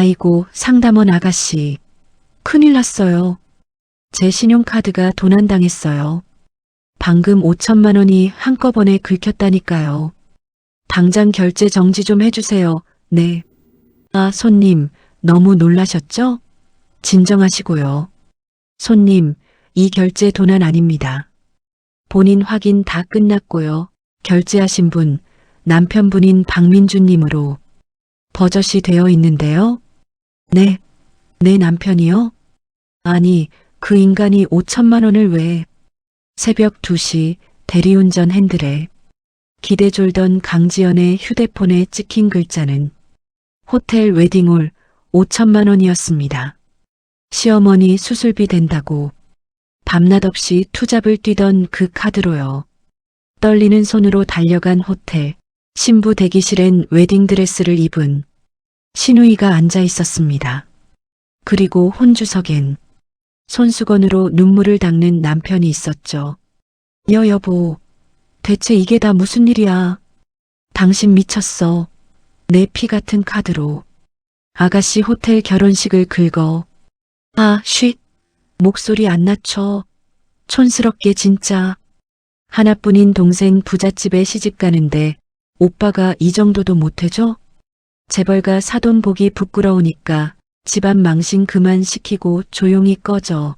아이고, 상담원 아가씨. 큰일 났어요. 제 신용카드가 도난당했어요. 방금 5천만 원이 한꺼번에 긁혔다니까요. 당장 결제 정지 좀 해주세요. 네. 아, 손님, 너무 놀라셨죠? 진정하시고요. 손님, 이 결제 도난 아닙니다. 본인 확인 다 끝났고요. 결제하신 분, 남편분인 박민주님으로 버젓이 되어 있는데요. 네, 내 남편이요? 아니, 그 인간이 5천만 원을 왜? 새벽 2시 대리운전 핸들에 기대 졸던 강지연의 휴대폰에 찍힌 글자는 호텔 웨딩홀 5천만 원이었습니다. 시어머니 수술비 된다고 밤낮 없이 투잡을 뛰던 그 카드로요. 떨리는 손으로 달려간 호텔, 신부 대기실엔 웨딩드레스를 입은 신우이가 앉아 있었습니다. 그리고 혼주석엔 손수건으로 눈물을 닦는 남편이 있었죠. 여보, 대체 이게 다 무슨 일이야? 당신 미쳤어. 내 피 같은 카드로 아가씨 호텔 결혼식을 긁어. 아, 쉿. 목소리 안 낮춰. 촌스럽게 진짜. 하나뿐인 동생 부잣집에 시집 가는데 오빠가 이 정도도 못해줘? 재벌가 사돈 보기 부끄러우니까 집안 망신 그만 시키고 조용히 꺼져.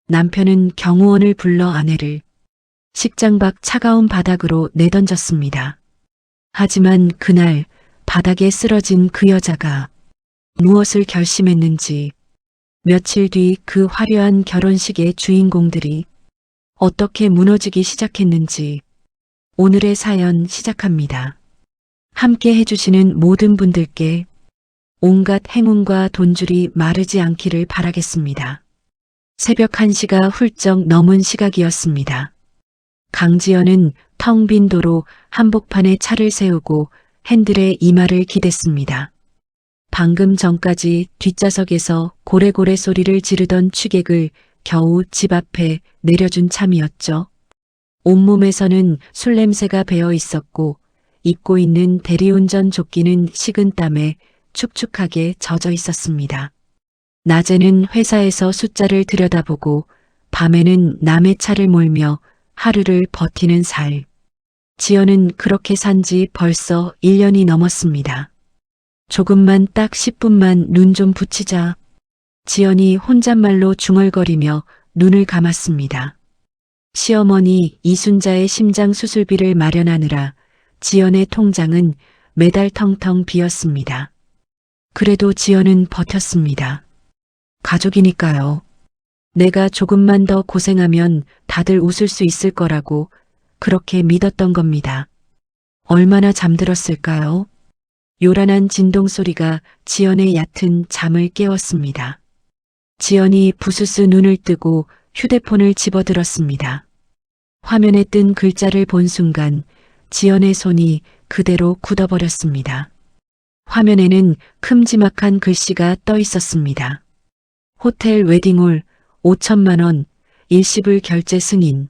남편은 경호원을 불러 아내를 식장 밖 차가운 바닥으로 내던졌습니다. 하지만 그날 바닥에 쓰러진 그 여자가 무엇을 결심했는지, 며칠 뒤 그 화려한 결혼식의 주인공들이 어떻게 무너지기 시작했는지 오늘의 사연 시작합니다. 함께 해주시는 모든 분들께 온갖 행운과 돈줄이 마르지 않기를 바라겠습니다. 새벽 1시가 훌쩍 넘은 시각이었습니다. 강지연은 텅 빈 도로 한복판에 차를 세우고 핸들에 이마를 기댔습니다. 방금 전까지 뒷좌석에서 고래고래 소리를 지르던 취객을 겨우 집 앞에 내려준 참이었죠. 온몸에서는 술 냄새가 배어 있었고 입고 있는 대리운전 조끼는 식은 땀에 축축하게 젖어 있었습니다. 낮에는 회사에서 숫자를 들여다보고 밤에는 남의 차를 몰며 하루를 버티는 살. 지연은 그렇게 산 지 벌써 1년이 넘었습니다. 조금만 딱 10분만 눈 좀 붙이자. 지연이 혼잣말로 중얼거리며 눈을 감았습니다. 시어머니 이순자의 심장 수술비를 마련하느라 지연의 통장은 매달 텅텅 비었습니다. 그래도 지연은 버텼습니다. 가족이니까요. 내가 조금만 더 고생하면 다들 웃을 수 있을 거라고 그렇게 믿었던 겁니다. 얼마나 잠들었을까요? 요란한 진동 소리가 지연의 얕은 잠을 깨웠습니다. 지연이 부스스 눈을 뜨고 휴대폰을 집어들었습니다. 화면에 뜬 글자를 본 순간 지연의 손이 그대로 굳어버렸습니다. 화면에는 큼지막한 글씨가 떠 있었습니다. 호텔 웨딩홀 5천만 원 일시불 결제 승인.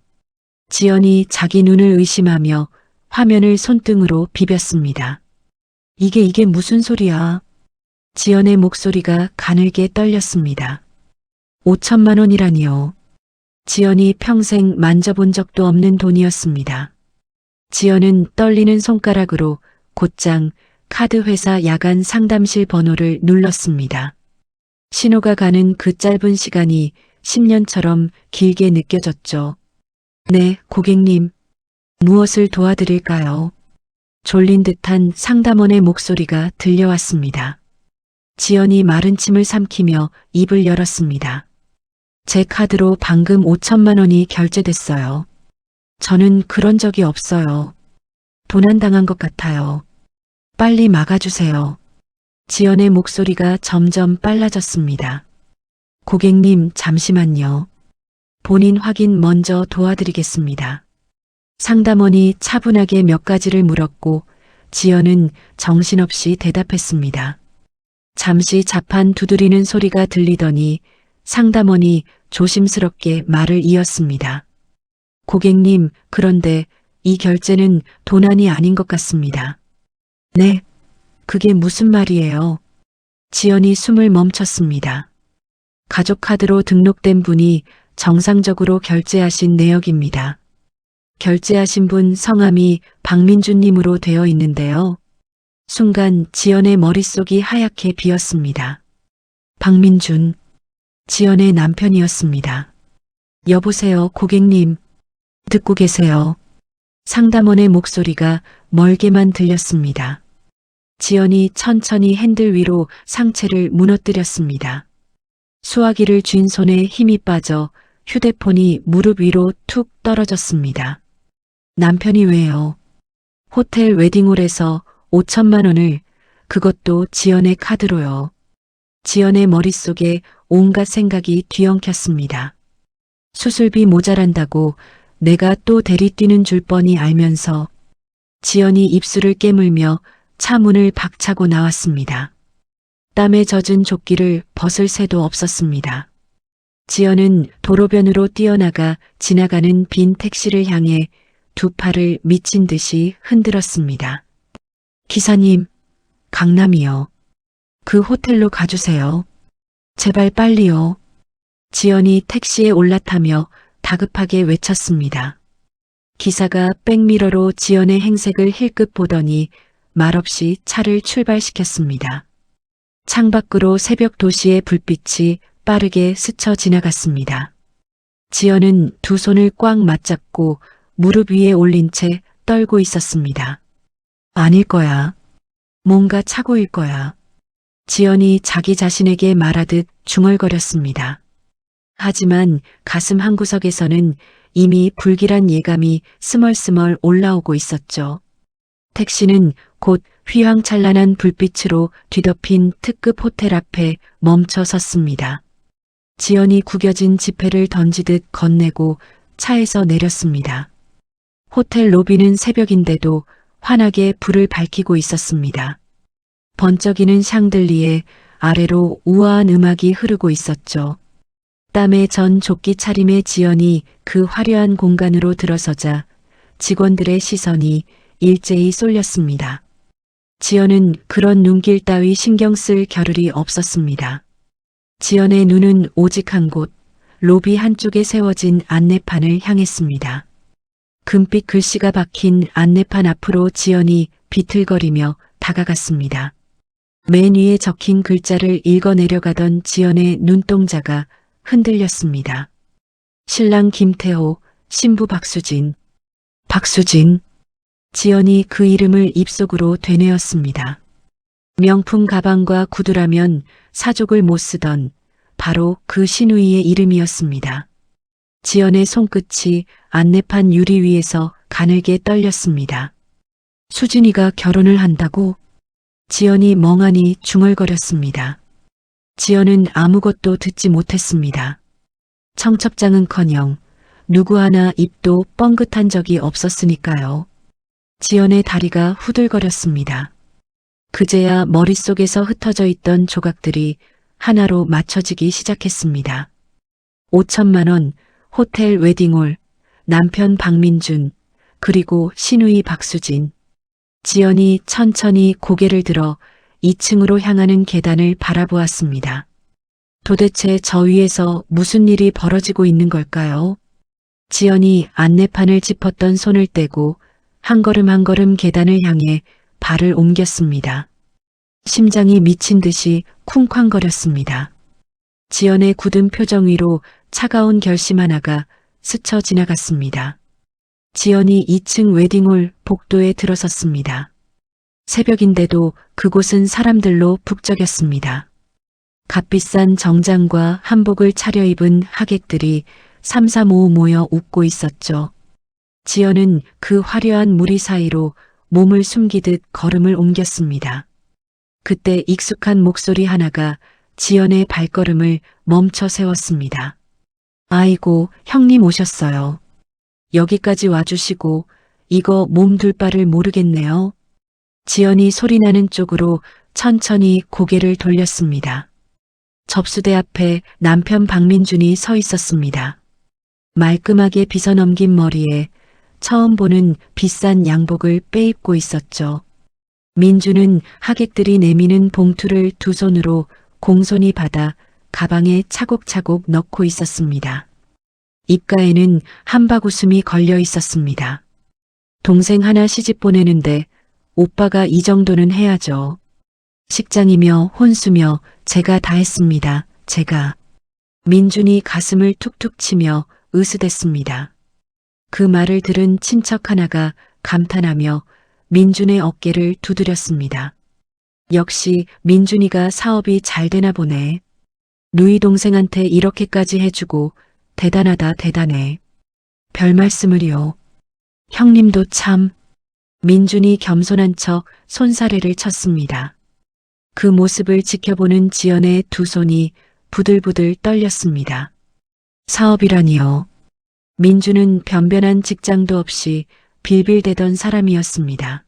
지연이 자기 눈을 의심하며 화면을 손등으로 비볐습니다. 이게 무슨 소리야? 지연의 목소리가 가늘게 떨렸습니다. 5천만 원이라니요. 지연이 평생 만져본 적도 없는 돈이었습니다. 지연은 떨리는 손가락으로 곧장 카드 회사 야간 상담실 번호를 눌렀습니다. 신호가 가는 그 짧은 시간이 10년처럼 길게 느껴졌죠. 네, 고객님. 무엇을 도와드릴까요? 졸린 듯한 상담원의 목소리가 들려왔습니다. 지연이 마른 침을 삼키며 입을 열었습니다. 제 카드로 방금 5천만 원이 결제됐어요. 저는 그런 적이 없어요. 도난당한 것 같아요. 빨리 막아주세요. 지연의 목소리가 점점 빨라졌습니다. 고객님, 잠시만요. 본인 확인 먼저 도와드리겠습니다. 상담원이 차분하게 몇 가지를 물었고 지연은 정신없이 대답했습니다. 잠시 자판 두드리는 소리가 들리더니 상담원이 조심스럽게 말을 이었습니다. 고객님, 그런데 이 결제는 도난이 아닌 것 같습니다. 네, 그게 무슨 말이에요? 지연이 숨을 멈췄습니다. 가족 카드로 등록된 분이 정상적으로 결제하신 내역입니다. 결제하신 분 성함이 박민주님으로 되어 있는데요. 순간 지연의 머릿속이 하얗게 비었습니다. 박민준, 지연의 남편이었습니다. 여보세요, 고객님. 듣고 계세요. 상담원의 목소리가 멀게만 들렸습니다. 지연이 천천히 핸들 위로 상체를 무너뜨렸습니다. 수화기를 쥔 손에 힘이 빠져 휴대폰이 무릎 위로 툭 떨어졌습니다. 남편이 왜요? 호텔 웨딩홀에서 5천만 원을, 그것도 지연의 카드로요. 지연의 머릿속에 온갖 생각이 뒤엉켰습니다. 수술비 모자란다고 내가 또 대리 뛰는 줄 뻔히 알면서. 지연이 입술을 깨물며 차 문을 박차고 나왔습니다. 땀에 젖은 조끼를 벗을 새도 없었습니다. 지연은 도로변으로 뛰어나가 지나가는 빈 택시를 향해 두 팔을 미친 듯이 흔들었습니다. 기사님, 강남이요. 그 호텔로 가주세요. 제발 빨리요. 지연이 택시에 올라타며 다급하게 외쳤습니다. 기사가 백미러로 지연의 행색을 힐끗 보더니 말없이 차를 출발시켰습니다. 창밖으로 새벽 도시의 불빛이 빠르게 스쳐 지나갔습니다. 지연은 두 손을 꽉 맞잡고 무릎 위에 올린 채 떨고 있었습니다. 아닐 거야. 뭔가 착오일 거야. 지연이 자기 자신에게 말하듯 중얼거렸습니다. 하지만 가슴 한구석에서는 이미 불길한 예감이 스멀스멀 올라오고 있었죠. 택시는 곧 휘황찬란한 불빛으로 뒤덮인 특급 호텔 앞에 멈춰 섰습니다. 지연이 구겨진 지폐를 던지듯 건네고 차에서 내렸습니다. 호텔 로비는 새벽인데도 환하게 불을 밝히고 있었습니다. 번쩍이는 샹들리에 아래로 우아한 음악이 흐르고 있었죠. 땀에 전 조끼 차림의 지연이 그 화려한 공간으로 들어서자 직원들의 시선이 일제히 쏠렸습니다. 지연은 그런 눈길 따위 신경 쓸 겨를이 없었습니다. 지연의 눈은 오직 한 곳, 로비 한쪽에 세워진 안내판을 향했습니다. 금빛 글씨가 박힌 안내판 앞으로 지연이 비틀거리며 다가갔습니다. 맨 위에 적힌 글자를 읽어내려가던 지연의 눈동자가 흔들렸습니다. 신랑 김태호, 신부 박수진. 박수진. 지연이 그 이름을 입속으로 되뇌었습니다. 명품 가방과 구두라면 사족을 못 쓰던 바로 그 신우이의 이름이었습니다. 지연의 손끝이 안내판 유리 위에서 가늘게 떨렸습니다. 수진이가 결혼을 한다고? 지연이 멍하니 중얼거렸습니다. 지연은 아무것도 듣지 못했습니다. 청첩장은커녕 누구 하나 입도 뻥긋한 적이 없었으니까요. 지연의 다리가 후들거렸습니다. 그제야 머릿속에서 흩어져 있던 조각들이 하나로 맞춰지기 시작했습니다. 5천만 원, 호텔 웨딩홀, 남편 박민준, 그리고 신우이 박수진. 지연이 천천히 고개를 들어 2층으로 향하는 계단을 바라보았습니다. 도대체 저 위에서 무슨 일이 벌어지고 있는 걸까요? 지연이 안내판을 짚었던 손을 떼고 한 걸음 한 걸음 계단을 향해 발을 옮겼습니다. 심장이 미친 듯이 쿵쾅거렸습니다. 지연의 굳은 표정 위로 차가운 결심 하나가 스쳐 지나갔습니다. 지연이 2층 웨딩홀 복도에 들어섰습니다. 새벽인데도 그곳은 사람들로 북적였습니다. 값비싼 정장과 한복을 차려입은 하객들이 삼삼오오 모여 웃고 있었죠. 지연은 그 화려한 무리 사이로 몸을 숨기듯 걸음을 옮겼습니다. 그때 익숙한 목소리 하나가 지연의 발걸음을 멈춰 세웠습니다. 아이고, 형님 오셨어요. 여기까지 와주시고 이거 몸둘 바를 모르겠네요. 지연이 소리나는 쪽으로 천천히 고개를 돌렸습니다. 접수대 앞에 남편 박민준이 서 있었습니다. 말끔하게 빗어넘긴 머리에 처음 보는 비싼 양복을 빼입고 있었죠. 민주는 하객들이 내미는 봉투를 두 손으로 공손히 받아 가방에 차곡차곡 넣고 있었습니다. 입가에는 한바구음이 걸려 있었습니다. 동생 하나 시집 보내는데 오빠가 이 정도는 해야죠. 식장이며 혼수며 제가 다 했습니다. 제가. 민준이 가슴을 툭툭 치며 으스댔습니다. 그 말을 들은 친척 하나가 감탄하며 민준의 어깨를 두드렸습니다. 역시 민준이가 사업이 잘 되나 보네. 누이 동생한테 이렇게까지 해주고 대단하다 대단해. 별 말씀을요. 형님도 참. 민준이 겸손한 척 손사래를 쳤습니다. 그 모습을 지켜보는 지연의 두 손이 부들부들 떨렸습니다. 사업이라니요. 민주는 변변한 직장도 없이 빌빌대던 사람이었습니다.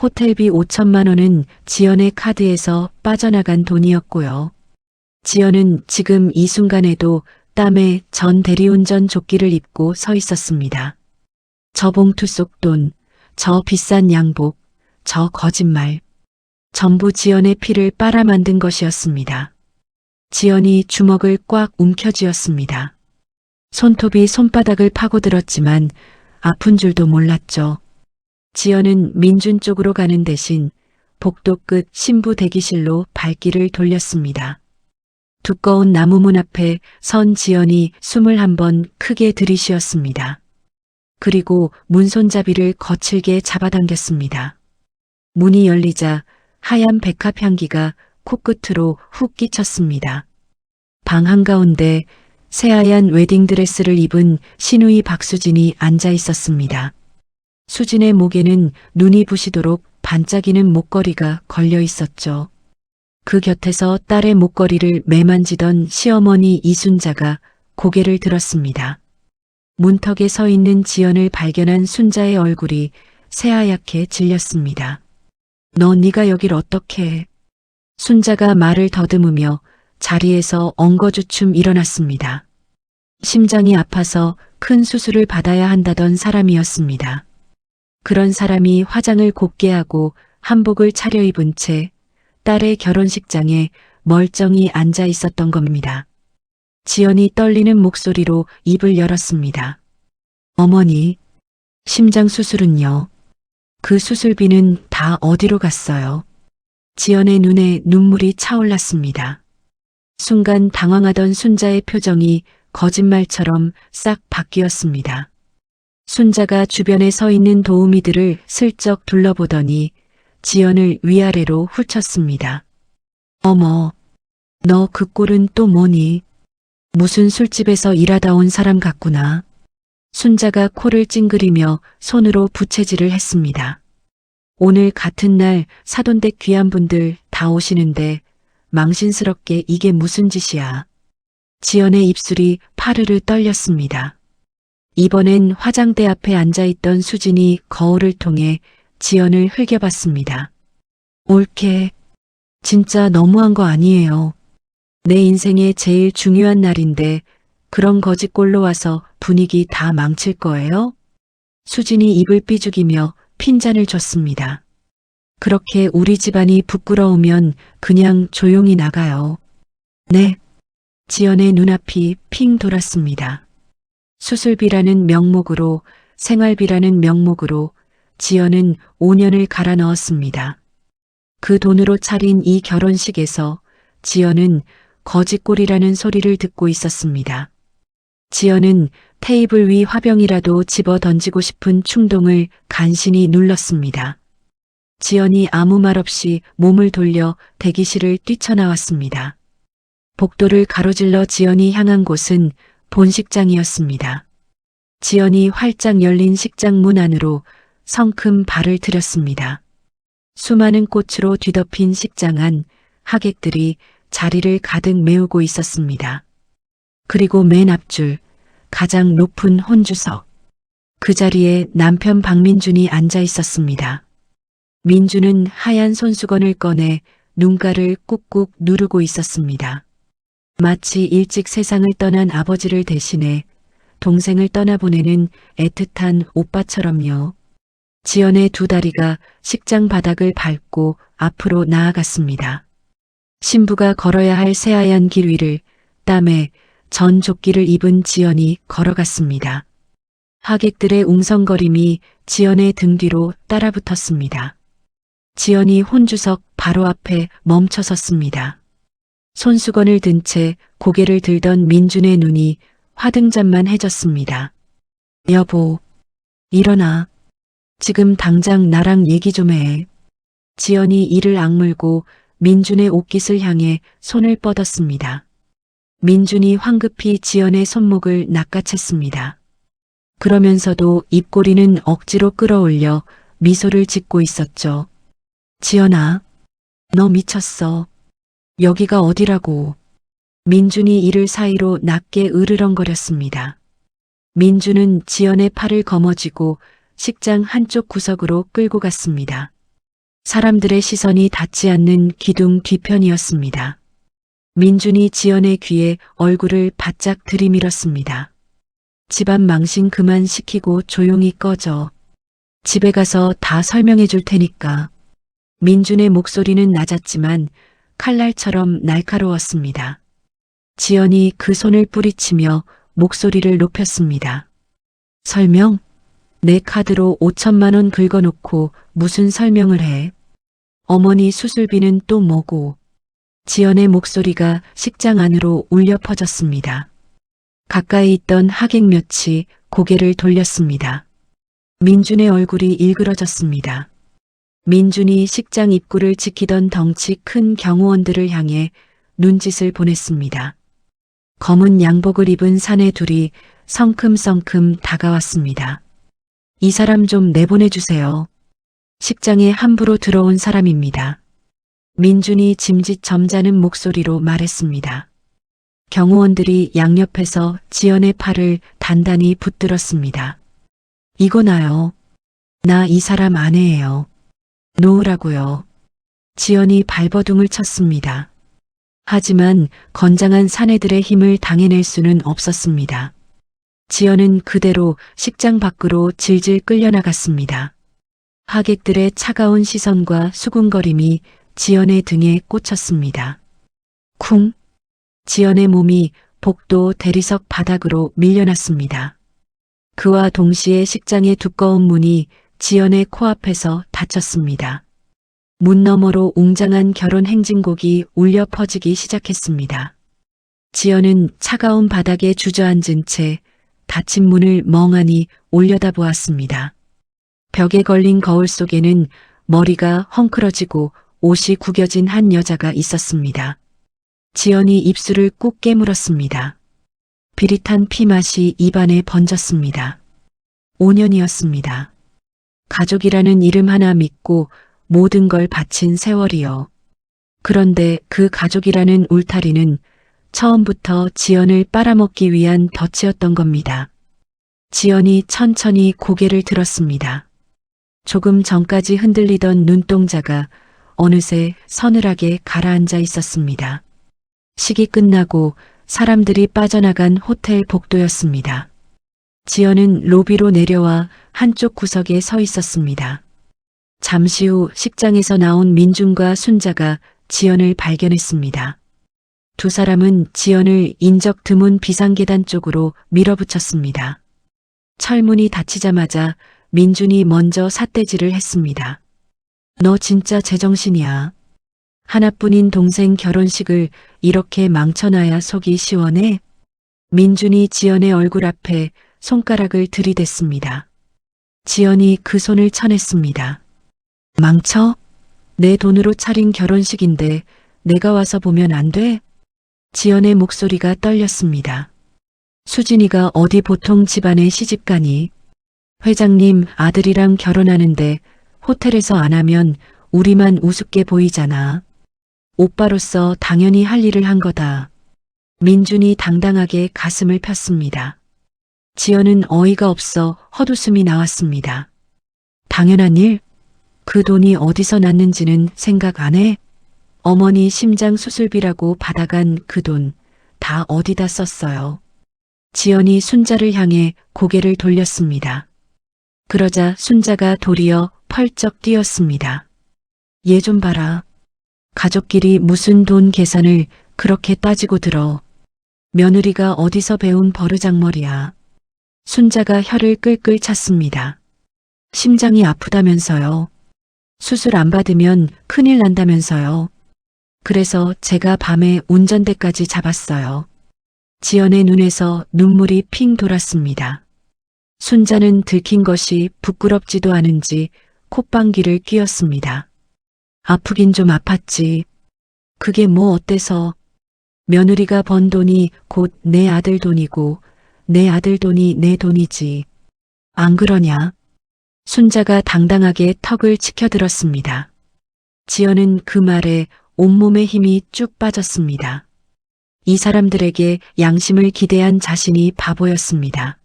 호텔비 5천만 원은 지연의 카드에서 빠져나간 돈이었고요. 지연은 지금 이 순간에도 땀에 전 대리운전 조끼를 입고 서 있었습니다. 저 봉투 속 돈, 저 비싼 양복, 저 거짓말. 전부 지연의 피를 빨아 만든 것이었습니다. 지연이 주먹을 꽉 움켜쥐었습니다. 손톱이 손바닥을 파고들었지만 아픈 줄도 몰랐죠. 지연은 민준 쪽으로 가는 대신 복도 끝 신부 대기실로 발길을 돌렸습니다. 두꺼운 나무문 앞에 선 지연이 숨을 한번 크게 들이쉬었습니다. 그리고 문손잡이를 거칠게 잡아당겼습니다. 문이 열리자 하얀 백합 향기가 코끝으로 훅 끼쳤습니다. 방 한가운데 새하얀 웨딩드레스를 입은 시누이 박수진이 앉아 있었습니다. 수진의 목에는 눈이 부시도록 반짝이는 목걸이가 걸려 있었죠. 그 곁에서 딸의 목걸이를 매만지던 시어머니 이순자가 고개를 들었습니다. 문턱에 서 있는 지연을 발견한 순자의 얼굴이 새하얗게 질렸습니다. 너 네가 여길 어떻게 해? 순자가 말을 더듬으며 자리에서 엉거주춤 일어났습니다. 심장이 아파서 큰 수술을 받아야 한다던 사람이었습니다. 그런 사람이 화장을 곱게 하고 한복을 차려입은 채 딸의 결혼식장에 멀쩡히 앉아 있었던 겁니다. 지연이 떨리는 목소리로 입을 열었습니다. 어머니, 심장 수술은요? 그 수술비는 다 어디로 갔어요? 지연의 눈에 눈물이 차올랐습니다. 순간 당황하던 순자의 표정이 거짓말처럼 싹 바뀌었습니다. 순자가 주변에 서 있는 도우미들을 슬쩍 둘러보더니 지연을 위아래로 훑쳤습니다. 어머, 너 그 꼴은 또 뭐니? 무슨 술집에서 일하다 온 사람 같구나. 순자가 코를 찡그리며 손으로 부채질을 했습니다. 오늘 같은 날 사돈댁 귀한 분들 다 오시는데 망신스럽게 이게 무슨 짓이야. 지연의 입술이 파르르 떨렸습니다. 이번엔 화장대 앞에 앉아있던 수진이 거울을 통해 지연을 흘겨봤습니다. 옳게. 진짜 너무한 거 아니에요. 내 인생의 제일 중요한 날인데 그런 거짓꼴로 와서 분위기 다 망칠 거예요? 수진이 입을 삐죽이며 핀잔을 줬습니다. 그렇게 우리 집안이 부끄러우면 그냥 조용히 나가요. 네. 지연의 눈앞이 핑 돌았습니다. 수술비라는 명목으로, 생활비라는 명목으로 지연은 5년을 갈아 넣었습니다. 그 돈으로 차린 이 결혼식에서 지연은 거짓골이라는 소리를 듣고 있었습니다. 지연은 테이블 위 화병이라도 집어 던지고 싶은 충동을 간신히 눌렀습니다. 지연이 아무 말 없이 몸을 돌려 대기실을 뛰쳐나왔습니다. 복도를 가로질러 지연이 향한 곳은 본식장이었습니다. 지연이 활짝 열린 식장 문 안으로 성큼 발을 들였습니다. 수많은 꽃으로 뒤덮인 식장 안 하객들이 자리를 가득 메우고 있었습니다. 그리고 맨 앞줄 가장 높은 혼주석. 그 자리에 남편 박민준이 앉아 있었습니다. 민준은 하얀 손수건을 꺼내 눈가를 꾹꾹 누르고 있었습니다. 마치 일찍 세상을 떠난 아버지를 대신해 동생을 떠나보내는 애틋한 오빠처럼요. 지연의 두 다리가 식장 바닥을 밟고 앞으로 나아갔습니다. 신부가 걸어야 할 새하얀 길 위를 땀에 전 조끼를 입은 지연이 걸어갔습니다. 하객들의 웅성거림이 지연의 등 뒤로 따라붙었습니다. 지연이 혼주석 바로 앞에 멈춰 섰습니다. 손수건을 든 채 고개를 들던 민준의 눈이 화등잔만해졌습니다. 여보, 일어나. 지금 당장 나랑 얘기 좀 해. 지연이 이를 악물고 민준의 옷깃을 향해 손을 뻗었습니다. 민준이 황급히 지연의 손목을 낚아챘습니다. 그러면서도 입꼬리는 억지로 끌어올려 미소를 짓고 있었죠. 지연아, 너 미쳤어. 여기가 어디라고. 민준이 이를 사이로 낮게 으르렁거렸습니다. 민준은 지연의 팔을 거머쥐고 식장 한쪽 구석으로 끌고 갔습니다. 사람들의 시선이 닿지 않는 기둥 뒤편이었습니다. 민준이 지연의 귀에 얼굴을 바짝 들이밀었습니다. 집안 망신 그만 시키고 조용히 꺼져. 집에 가서 다 설명해 줄 테니까. 민준의 목소리는 낮았지만 칼날처럼 날카로웠습니다. 지연이 그 손을 뿌리치며 목소리를 높였습니다. 설명? 내 카드로 5천만 원 긁어놓고 무슨 설명을 해? 어머니 수술비는 또 뭐고? 지연의 목소리가 식장 안으로 울려 퍼졌습니다. 가까이 있던 하객 몇이 고개를 돌렸습니다. 민준의 얼굴이 일그러졌습니다. 민준이 식장 입구를 지키던 덩치 큰 경호원들을 향해 눈짓을 보냈습니다. 검은 양복을 입은 사내 둘이 성큼성큼 다가왔습니다. 이 사람 좀 내보내주세요. 식장에 함부로 들어온 사람입니다. 민준이 짐짓 점잖은 목소리로 말했습니다. 경호원들이 양옆에서 지연의 팔을 단단히 붙들었습니다. 이거나요. 나 이 사람 아내예요. 놓으라고요. 지연이 발버둥을 쳤습니다. 하지만 건장한 사내들의 힘을 당해낼 수는 없었습니다. 지연은 그대로 식장 밖으로 질질 끌려나갔습니다. 하객들의 차가운 시선과 수군거림이 지연의 등에 꽂혔습니다. 쿵! 지연의 몸이 복도 대리석 바닥으로 밀려났습니다. 그와 동시에 식장의 두꺼운 문이 지연의 코앞에서 닫혔습니다. 문 너머로 웅장한 결혼 행진곡이 울려 퍼지기 시작했습니다. 지연은 차가운 바닥에 주저앉은 채 닫힌 문을 멍하니 올려다보았습니다. 벽에 걸린 거울 속에는 머리가 헝클어지고 옷이 구겨진 한 여자가 있었습니다. 지연이 입술을 꾹 깨물었습니다. 비릿한 피맛이 입안에 번졌습니다. 5년이었습니다. 가족이라는 이름 하나 믿고 모든 걸 바친 세월이요. 그런데 그 가족이라는 울타리는 처음부터 지연을 빨아먹기 위한 덫이었던 겁니다. 지연이 천천히 고개를 들었습니다. 조금 전까지 흔들리던 눈동자가 어느새 서늘하게 가라앉아 있었습니다. 식이 끝나고 사람들이 빠져나간 호텔 복도였습니다. 지연은 로비로 내려와 한쪽 구석에 서 있었습니다. 잠시 후 식장에서 나온 민준과 순자가 지연을 발견했습니다. 두 사람은 지연을 인적 드문 비상계단 쪽으로 밀어붙였습니다. 철문이 닫히자마자 민준이 먼저 삿대질을 했습니다. 너 진짜 제정신이야. 하나뿐인 동생 결혼식을 이렇게 망쳐놔야 속이 시원해? 민준이 지연의 얼굴 앞에 손가락을 들이댔습니다. 지연이 그 손을 쳐냈습니다. 망쳐? 내 돈으로 차린 결혼식인데 내가 와서 보면 안 돼? 지연의 목소리가 떨렸습니다. 수진이가 어디 보통 집안에 시집가니? 회장님 아들이랑 결혼하는데 호텔에서 안 하면 우리만 우습게 보이잖아. 오빠로서 당연히 할 일을 한 거다. 민준이 당당하게 가슴을 폈습니다. 지연은 어이가 없어 헛웃음이 나왔습니다. 당연한 일? 그 돈이 어디서 났는지는 생각 안 해? 어머니 심장 수술비라고 받아간 그 돈 다 어디다 썼어요. 지연이 순자를 향해 고개를 돌렸습니다. 그러자 순자가 도리어 펄쩍 뛰었습니다. 얘 좀 봐라. 가족끼리 무슨 돈 계산을 그렇게 따지고 들어. 며느리가 어디서 배운 버르장머리야. 순자가 혀를 끌끌 찼습니다. 심장이 아프다면서요. 수술 안 받으면 큰일 난다면서요. 그래서 제가 밤에 운전대까지 잡았어요. 지연의 눈에서 눈물이 핑 돌았습니다. 순자는 들킨 것이 부끄럽지도 않은지 콧방귀를 뀌었습니다. 아프긴 좀 아팠지. 그게 뭐 어때서. 며느리가 번 돈이 곧 내 아들 돈이고 내 아들 돈이 내 돈이지. 안 그러냐? 순자가 당당하게 턱을 치켜들었습니다. 지연은 그 말에 온몸에 힘이 쭉 빠졌습니다. 이 사람들에게 양심을 기대한 자신이 바보였습니다.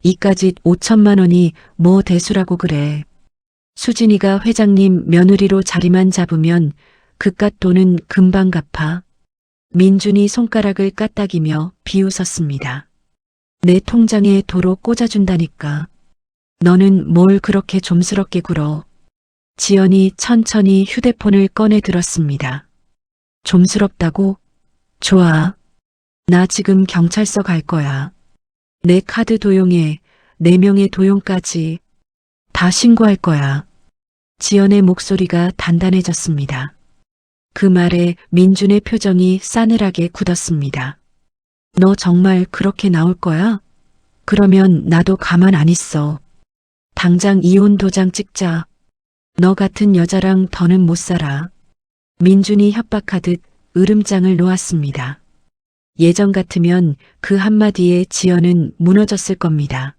이까짓 5천만 원이 뭐 대수라고 그래. 수진이가 회장님 며느리로 자리만 잡으면 그깟 돈은 금방 갚아. 민준이 손가락을 까딱이며 비웃었습니다. 내 통장에 도로 꽂아준다니까. 너는 뭘 그렇게 좀스럽게 굴어. 지연이 천천히 휴대폰을 꺼내 들었습니다. 좀스럽다고? 좋아. 나 지금 경찰서 갈 거야. 내 카드 도용에 4명의 도용까지 다 신고할 거야. 지연의 목소리가 단단해졌습니다. 그 말에 민준의 표정이 싸늘하게 굳었습니다. 너 정말 그렇게 나올 거야? 그러면 나도 가만 안 있어. 당장 이혼 도장 찍자. 너 같은 여자랑 더는 못 살아. 민준이 협박하듯 으름장을 놓았습니다. 예전 같으면 그 한마디에 지연은 무너졌을 겁니다.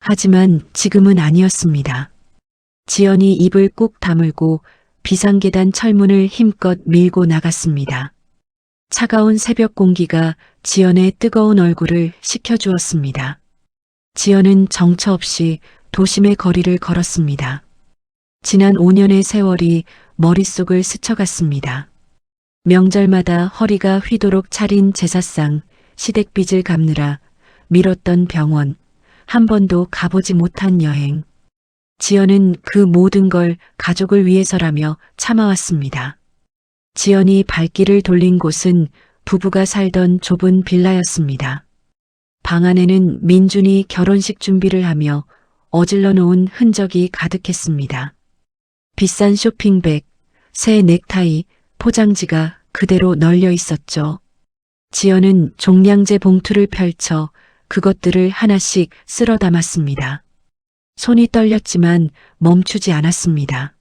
하지만 지금은 아니었습니다. 지연이 입을 꾹 다물고 비상계단 철문을 힘껏 밀고 나갔습니다. 차가운 새벽 공기가 지연의 뜨거운 얼굴을 식혀주었습니다. 지연은 정처 없이 도심의 거리를 걸었습니다. 지난 5년의 세월이 머릿속을 스쳐갔습니다. 명절마다 허리가 휘도록 차린 제사상, 시댁빚을 갚느라 미뤘던 병원, 한 번도 가보지 못한 여행. 지연은 그 모든 걸 가족을 위해서라며 참아왔습니다. 지연이 발길을 돌린 곳은 부부가 살던 좁은 빌라였습니다. 방 안에는 민준이 결혼식 준비를 하며 어질러 놓은 흔적이 가득했습니다. 비싼 쇼핑백, 새 넥타이, 포장지가 그대로 널려 있었죠. 지연은 종량제 봉투를 펼쳐 그것들을 하나씩 쓸어 담았습니다. 손이 떨렸지만 멈추지 않았습니다.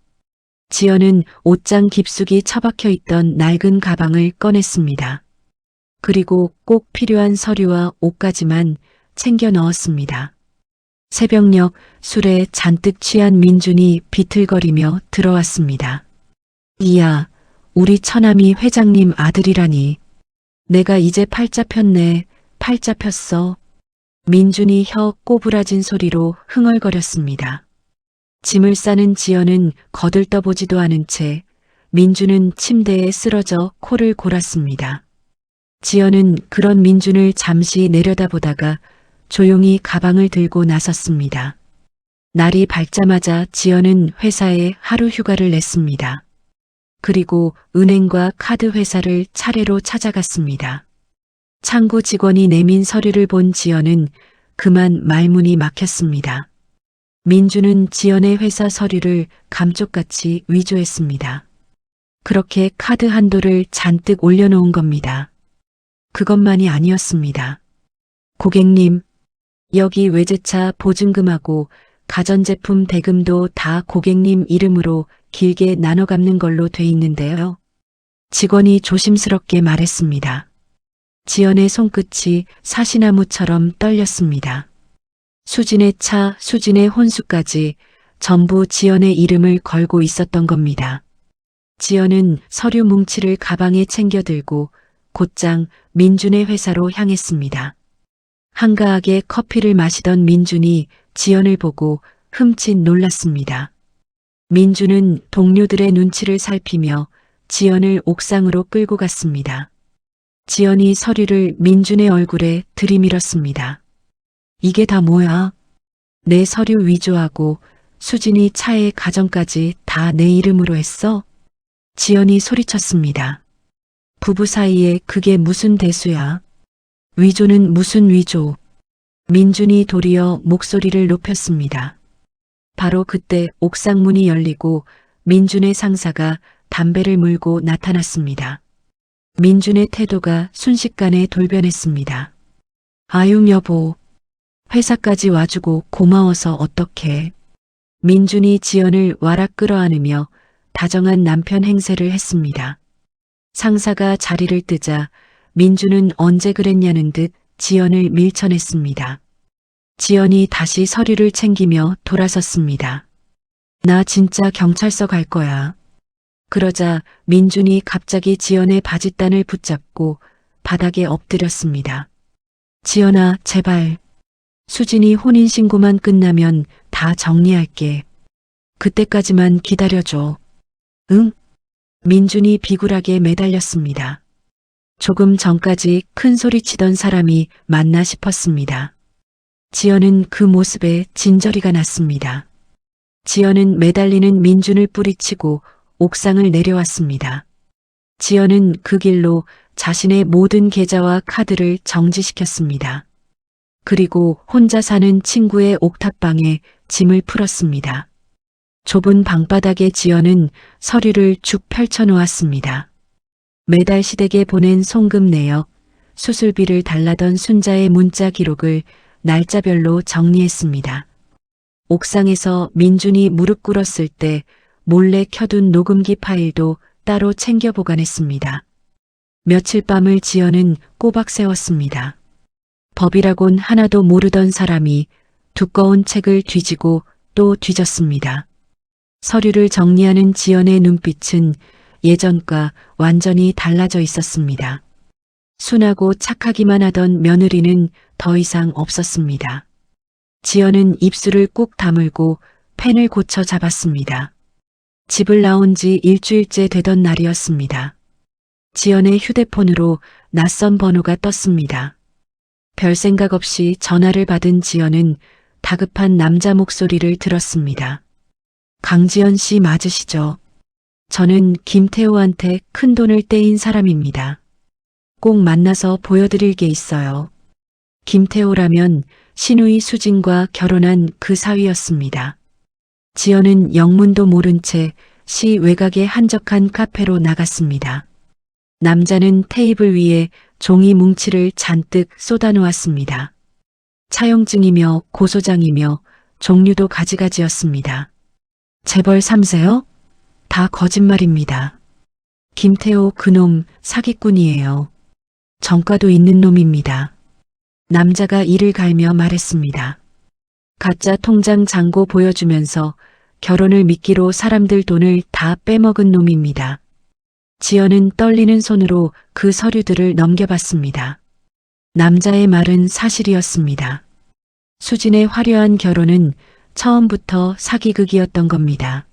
지연은 옷장 깊숙이 처박혀 있던 낡은 가방을 꺼냈습니다. 그리고 꼭 필요한 서류와 옷까지만 챙겨 넣었습니다. 새벽녘 술에 잔뜩 취한 민준이 비틀거리며 들어왔습니다. 이야, 우리 처남이 회장님 아들이라니. 내가 이제 팔자 폈네. 팔자 폈어. 민준이 혀 꼬부라진 소리로 흥얼거렸습니다. 짐을 싸는 지연은 거들떠보지도 않은 채 민준은 침대에 쓰러져 코를 골았습니다. 지연은 그런 민준을 잠시 내려다보다가 조용히 가방을 들고 나섰습니다. 날이 밝자마자 지연은 회사에 하루 휴가를 냈습니다. 그리고 은행과 카드 회사를 차례로 찾아갔습니다. 창구 직원이 내민 서류를 본 지연은 그만 말문이 막혔습니다. 민준은 지연의 회사 서류를 감쪽같이 위조했습니다. 그렇게 카드 한도를 잔뜩 올려놓은 겁니다. 그것만이 아니었습니다. 고객님, 여기 외제차 보증금하고 가전제품 대금도 다 고객님 이름으로 길게 나눠 갚는 걸로 돼 있는데요. 직원이 조심스럽게 말했습니다. 지연의 손끝이 사시나무처럼 떨렸습니다. 수진의 차, 수진의 혼수까지 전부 지연의 이름을 걸고 있었던 겁니다. 지연은 서류 뭉치를 가방에 챙겨들고 곧장 민준의 회사로 향했습니다. 한가하게 커피를 마시던 민준이 지연을 보고 흠칫 놀랐습니다. 민준은 동료들의 눈치를 살피며 지연을 옥상으로 끌고 갔습니다. 지연이 서류를 민준의 얼굴에 들이밀었습니다. 이게 다 뭐야? 내 서류 위조하고 수진이 차에 가정까지 다 내 이름으로 했어? 지연이 소리쳤습니다. 부부 사이에 그게 무슨 대수야? 위조는 무슨 위조? 민준이 도리어 목소리를 높였습니다. 바로 그때 옥상 문이 열리고 민준의 상사가 담배를 물고 나타났습니다. 민준의 태도가 순식간에 돌변했습니다. 아유 여보, 회사까지 와주고 고마워서 어떡해. 민준이 지연을 와락 끌어안으며 다정한 남편 행세를 했습니다. 상사가 자리를 뜨자 민준은 언제 그랬냐는 듯 지연을 밀쳐냈습니다. 지연이 다시 서류를 챙기며 돌아섰습니다. 나 진짜 경찰서 갈 거야. 그러자 민준이 갑자기 지연의 바짓단을 붙잡고 바닥에 엎드렸습니다. 지연아, 제발. 수진이 혼인신고만 끝나면 다 정리할게. 그때까지만 기다려줘. 응? 민준이 비굴하게 매달렸습니다. 조금 전까지 큰 소리 치던 사람이 맞나 싶었습니다. 지연은 그 모습에 진저리가 났습니다. 지연은 매달리는 민준을 뿌리치고 옥상을 내려왔습니다. 지연은 그 길로 자신의 모든 계좌와 카드를 정지시켰습니다. 그리고 혼자 사는 친구의 옥탑방에 짐을 풀었습니다. 좁은 방바닥에 지연은 서류를 쭉 펼쳐놓았습니다. 매달 시댁에 보낸 송금 내역, 수술비를 달라던 순자의 문자 기록을 날짜별로 정리했습니다. 옥상에서 민준이 무릎 꿇었을 때 몰래 켜둔 녹음기 파일도 따로 챙겨 보관했습니다. 며칠 밤을 지연은 꼬박 세웠습니다. 법이라곤 하나도 모르던 사람이 두꺼운 책을 뒤지고 또 뒤졌습니다. 서류를 정리하는 지연의 눈빛은 예전과 완전히 달라져 있었습니다. 순하고 착하기만 하던 며느리는 더 이상 없었습니다. 지연은 입술을 꾹 다물고 펜을 고쳐 잡았습니다. 집을 나온 지 일주일째 되던 날이었습니다. 지연의 휴대폰으로 낯선 번호가 떴습니다. 별 생각 없이 전화를 받은 지연은 다급한 남자 목소리를 들었습니다. 강지연 씨 맞으시죠? 저는 김태호한테 큰 돈을 떼인 사람입니다. 꼭 만나서 보여드릴 게 있어요. 김태호라면 신우이 수진과 결혼한 그 사위였습니다. 지연은 영문도 모른 채 시 외곽의 한적한 카페로 나갔습니다. 남자는 테이블 위에 종이 뭉치를 잔뜩 쏟아놓았습니다. 차용증이며 고소장이며 종류도 가지가지였습니다. 재벌 3세요? 다 거짓말입니다. 김태호 그놈 사기꾼이에요. 정가도 있는 놈입니다. 남자가 이를 갈며 말했습니다. 가짜 통장 잔고 보여주면서 결혼을 미끼로 사람들 돈을 다 빼먹은 놈입니다. 지연은 떨리는 손으로 그 서류들을 넘겨봤습니다. 남자의 말은 사실이었습니다. 수진의 화려한 결혼은 처음부터 사기극이었던 겁니다.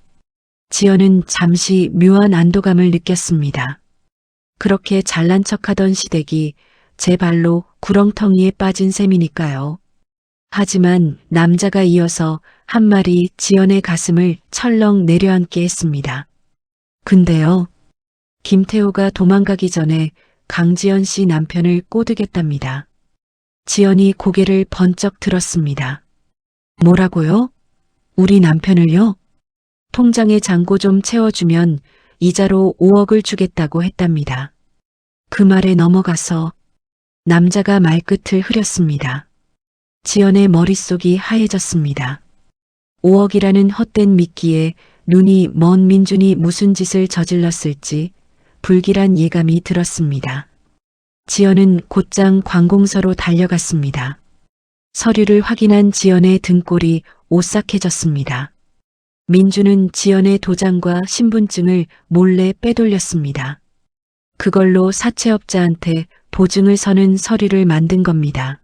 지연은 잠시 묘한 안도감을 느꼈습니다. 그렇게 잘난 척하던 시댁이 제 발로 구렁텅이에 빠진 셈이니까요. 하지만 남자가 이어서 한 말이 지연의 가슴을 철렁 내려앉게 했습니다. 근데요, 김태호가 도망가기 전에 강지연 씨 남편을 꼬드겼답니다. 지연이 고개를 번쩍 들었습니다. 뭐라고요? 우리 남편을요? 통장에 잔고 좀 채워주면 이자로 5억을 주겠다고 했답니다. 그 말에 넘어가서 남자가 말끝을 흐렸습니다. 지연의 머릿속이 하얘졌습니다. 5억이라는 헛된 미끼에 눈이 먼 민준이 무슨 짓을 저질렀을지 불길한 예감이 들었습니다. 지연은 곧장 관공서로 달려갔습니다. 서류를 확인한 지연의 등골이 오싹해졌습니다. 민준은 지연의 도장과 신분증을 몰래 빼돌렸습니다. 그걸로 사채업자한테 보증을 서는 서류를 만든 겁니다.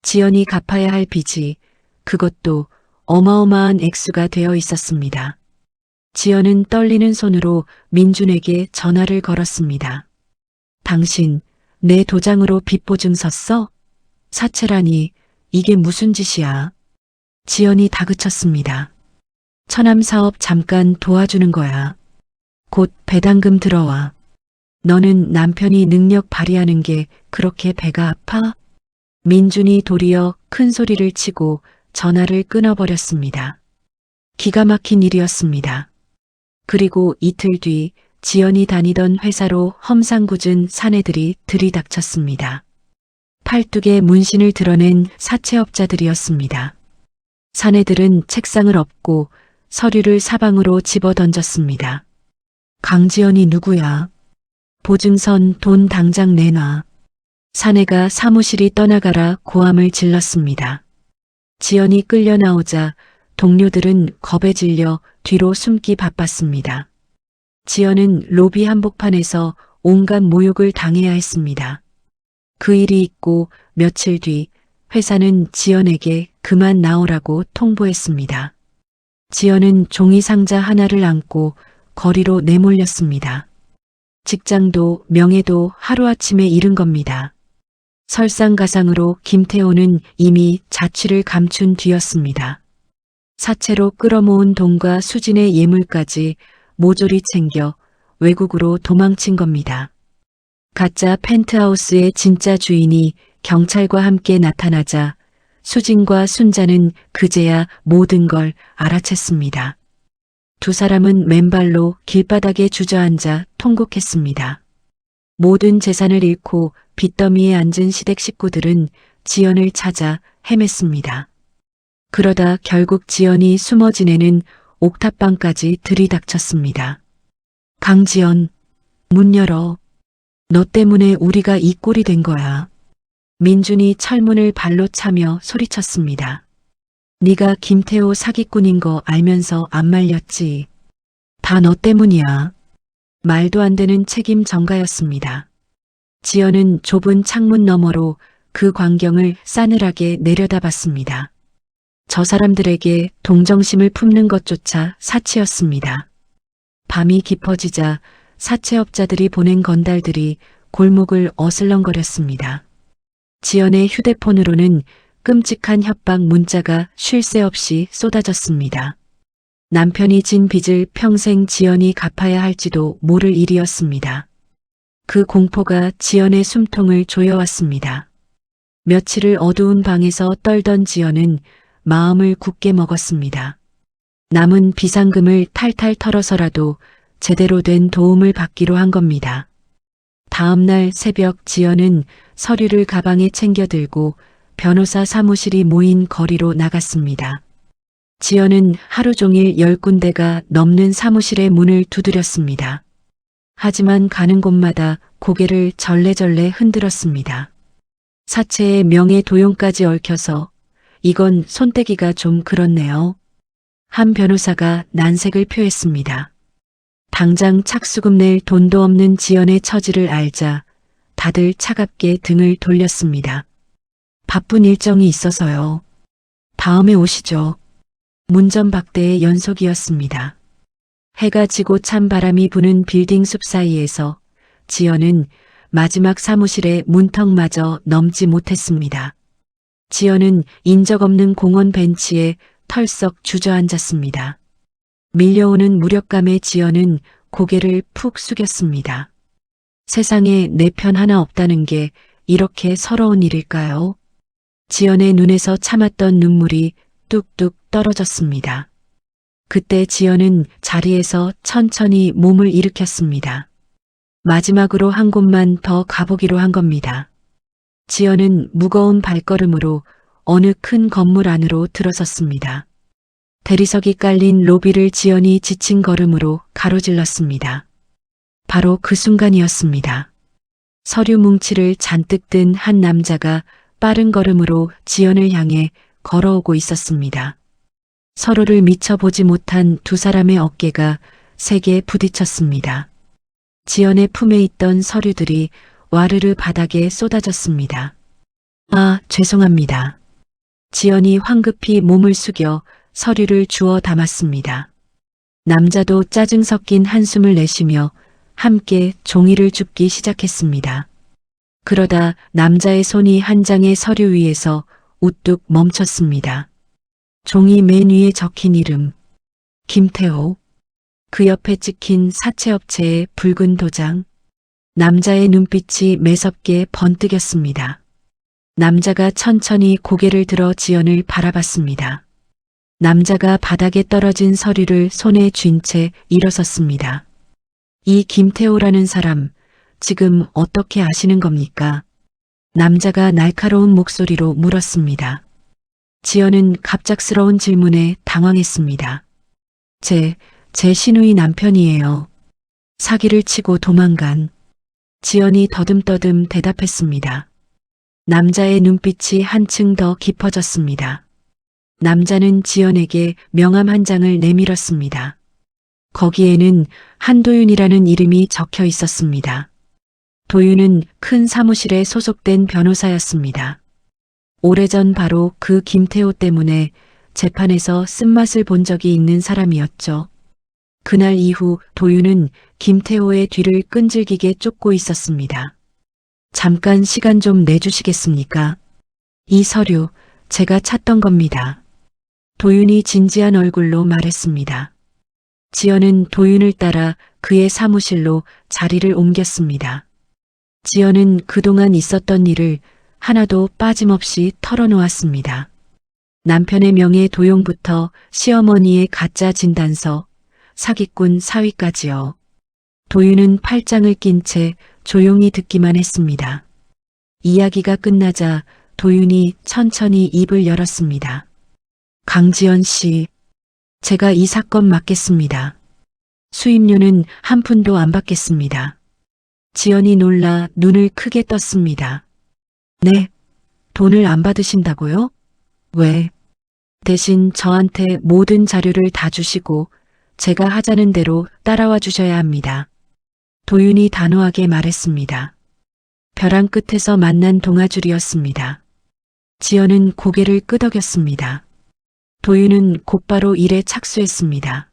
지연이 갚아야 할 빚이 그것도 어마어마한 액수가 되어 있었습니다. 지연은 떨리는 손으로 민준에게 전화를 걸었습니다. 당신 내 도장으로 빚보증 섰어? 사채라니 이게 무슨 짓이야? 지연이 다그쳤습니다. 처남 사업 잠깐 도와주는 거야. 곧 배당금 들어와. 너는 남편이 능력 발휘하는 게 그렇게 배가 아파? 민준이 도리어 큰 소리를 치고 전화를 끊어버렸습니다. 기가 막힌 일이었습니다. 그리고 이틀 뒤 지연이 다니던 회사로 험상궂은 사내들이 들이닥쳤습니다. 팔뚝에 문신을 드러낸 사채업자들이었습니다. 사내들은 책상을 엎고 서류를 사방으로 집어던졌습니다. 강지연이 누구야? 보증선 돈 당장 내놔. 사내가 사무실이 떠나가라 고함을 질렀습니다. 지연이 끌려 나오자 동료들은 겁에 질려 뒤로 숨기 바빴습니다. 지연은 로비 한복판에서 온갖 모욕을 당해야 했습니다. 그 일이 있고 며칠 뒤 회사는 지연에게 그만 나오라고 통보했습니다. 지연은 종이 상자 하나를 안고 거리로 내몰렸습니다. 직장도 명예도 하루아침에 잃은 겁니다. 설상가상으로 김태호는 이미 자취를 감춘 뒤였습니다. 사채로 끌어모은 돈과 수진의 예물까지 모조리 챙겨 외국으로 도망친 겁니다. 가짜 펜트하우스의 진짜 주인이 경찰과 함께 나타나자 수진과 순자는 그제야 모든 걸 알아챘습니다. 두 사람은 맨발로 길바닥에 주저앉아 통곡했습니다. 모든 재산을 잃고 빚더미에 앉은 시댁 식구들은 지연을 찾아 헤맸습니다. 그러다 결국 지연이 숨어 지내는 옥탑방까지 들이닥쳤습니다. 강지연, 문 열어. 너 때문에 우리가 이 꼴이 된 거야. 민준이 철문을 발로 차며 소리쳤습니다. 네가 김태호 사기꾼인 거 알면서 안 말렸지. 다 너 때문이야. 말도 안 되는 책임 전가였습니다. 지연은 좁은 창문 너머로 그 광경을 싸늘하게 내려다봤습니다. 저 사람들에게 동정심을 품는 것조차 사치였습니다. 밤이 깊어지자 사채업자들이 보낸 건달들이 골목을 어슬렁거렸습니다. 지연의 휴대폰으로는 끔찍한 협박 문자가 쉴 새 없이 쏟아졌습니다. 남편이 진 빚을 평생 지연이 갚아야 할지도 모를 일이었습니다. 그 공포가 지연의 숨통을 조여왔습니다. 며칠을 어두운 방에서 떨던 지연은 마음을 굳게 먹었습니다. 남은 비상금을 탈탈 털어서라도 제대로 된 도움을 받기로 한 겁니다. 다음 날 새벽 지연은 서류를 가방에 챙겨 들고 변호사 사무실이 모인 거리로 나갔습니다. 지연은 하루 종일 10군데가 넘는 사무실의 문을 두드렸습니다. 하지만 가는 곳마다 고개를 절레절레 흔들었습니다. 사채에 명예 도용까지 얽혀서 이건 손떼기가 좀 그렇네요. 한 변호사가 난색을 표했습니다. 당장 착수금 낼 돈도 없는 지연의 처지를 알자 다들 차갑게 등을 돌렸습니다. 바쁜 일정이 있어서요. 다음에 오시죠. 문전박대의 연속이었습니다. 해가 지고 찬 바람이 부는 빌딩 숲 사이에서 지연은 마지막 사무실의 문턱마저 넘지 못했습니다. 지연은 인적 없는 공원 벤치에 털썩 주저앉았습니다. 밀려오는 무력감에 지연은 고개를 푹 숙였습니다. 세상에 내 편 하나 없다는 게 이렇게 서러운 일일까요? 지연의 눈에서 참았던 눈물이 뚝뚝 떨어졌습니다. 그때 지연은 자리에서 천천히 몸을 일으켰습니다. 마지막으로 한 곳만 더 가보기로 한 겁니다. 지연은 무거운 발걸음으로 어느 큰 건물 안으로 들어섰습니다. 대리석이 깔린 로비를 지연이 지친 걸음으로 가로질렀습니다. 바로 그 순간이었습니다. 서류 뭉치를 잔뜩 든 한 남자가 빠른 걸음으로 지연을 향해 걸어오고 있었습니다. 서로를 미처 보지 못한 두 사람의 어깨가 세게 부딪혔습니다. 지연의 품에 있던 서류들이 와르르 바닥에 쏟아졌습니다. 아, 죄송합니다. 지연이 황급히 몸을 숙여 서류를 주워 담았습니다. 남자도 짜증 섞인 한숨을 내쉬며 함께 종이를 줍기 시작했습니다. 그러다 남자의 손이 한 장의 서류 위에서 우뚝 멈췄습니다. 종이 맨 위에 적힌 이름. 김태호. 그 옆에 찍힌 사채업체의 붉은 도장. 남자의 눈빛이 매섭게 번뜩였습니다. 남자가 천천히 고개를 들어 지연을 바라봤습니다. 남자가 바닥에 떨어진 서류를 손에 쥔 채 일어섰습니다. 이 김태호라는 사람, 지금 어떻게 아시는 겁니까? 남자가 날카로운 목소리로 물었습니다. 지연은 갑작스러운 질문에 당황했습니다. 제 시누이 남편이에요. 사기를 치고 도망간. 지연이 더듬더듬 대답했습니다. 남자의 눈빛이 한층 더 깊어졌습니다. 남자는 지연에게 명함 한 장을 내밀었습니다. 거기에는 한도윤이라는 이름이 적혀 있었습니다. 도윤은 큰 사무실에 소속된 변호사였습니다. 오래전 바로 그 김태호 때문에 재판에서 쓴맛을 본 적이 있는 사람이었죠. 그날 이후 도윤은 김태호의 뒤를 끈질기게 쫓고 있었습니다. 잠깐 시간 좀 내주시겠습니까? 이 서류, 제가 찾던 겁니다. 도윤이 진지한 얼굴로 말했습니다. 지연은 도윤을 따라 그의 사무실로 자리를 옮겼습니다. 지연은 그동안 있었던 일을 하나도 빠짐없이 털어놓았습니다. 남편의 명예 도용부터 시어머니의 가짜 진단서, 사기꾼 사위까지요. 도윤은 팔짱을 낀 채 조용히 듣기만 했습니다. 이야기가 끝나자 도윤이 천천히 입을 열었습니다. 강지연 씨, 제가 이 사건 맡겠습니다. 수임료는 한 푼도 안 받겠습니다. 지연이 놀라 눈을 크게 떴습니다. 네? 돈을 안 받으신다고요? 왜? 대신 저한테 모든 자료를 다 주시고 제가 하자는 대로 따라와 주셔야 합니다. 도윤이 단호하게 말했습니다. 벼랑 끝에서 만난 동아줄이었습니다. 지연은 고개를 끄덕였습니다. 도윤은 곧바로 일에 착수했습니다.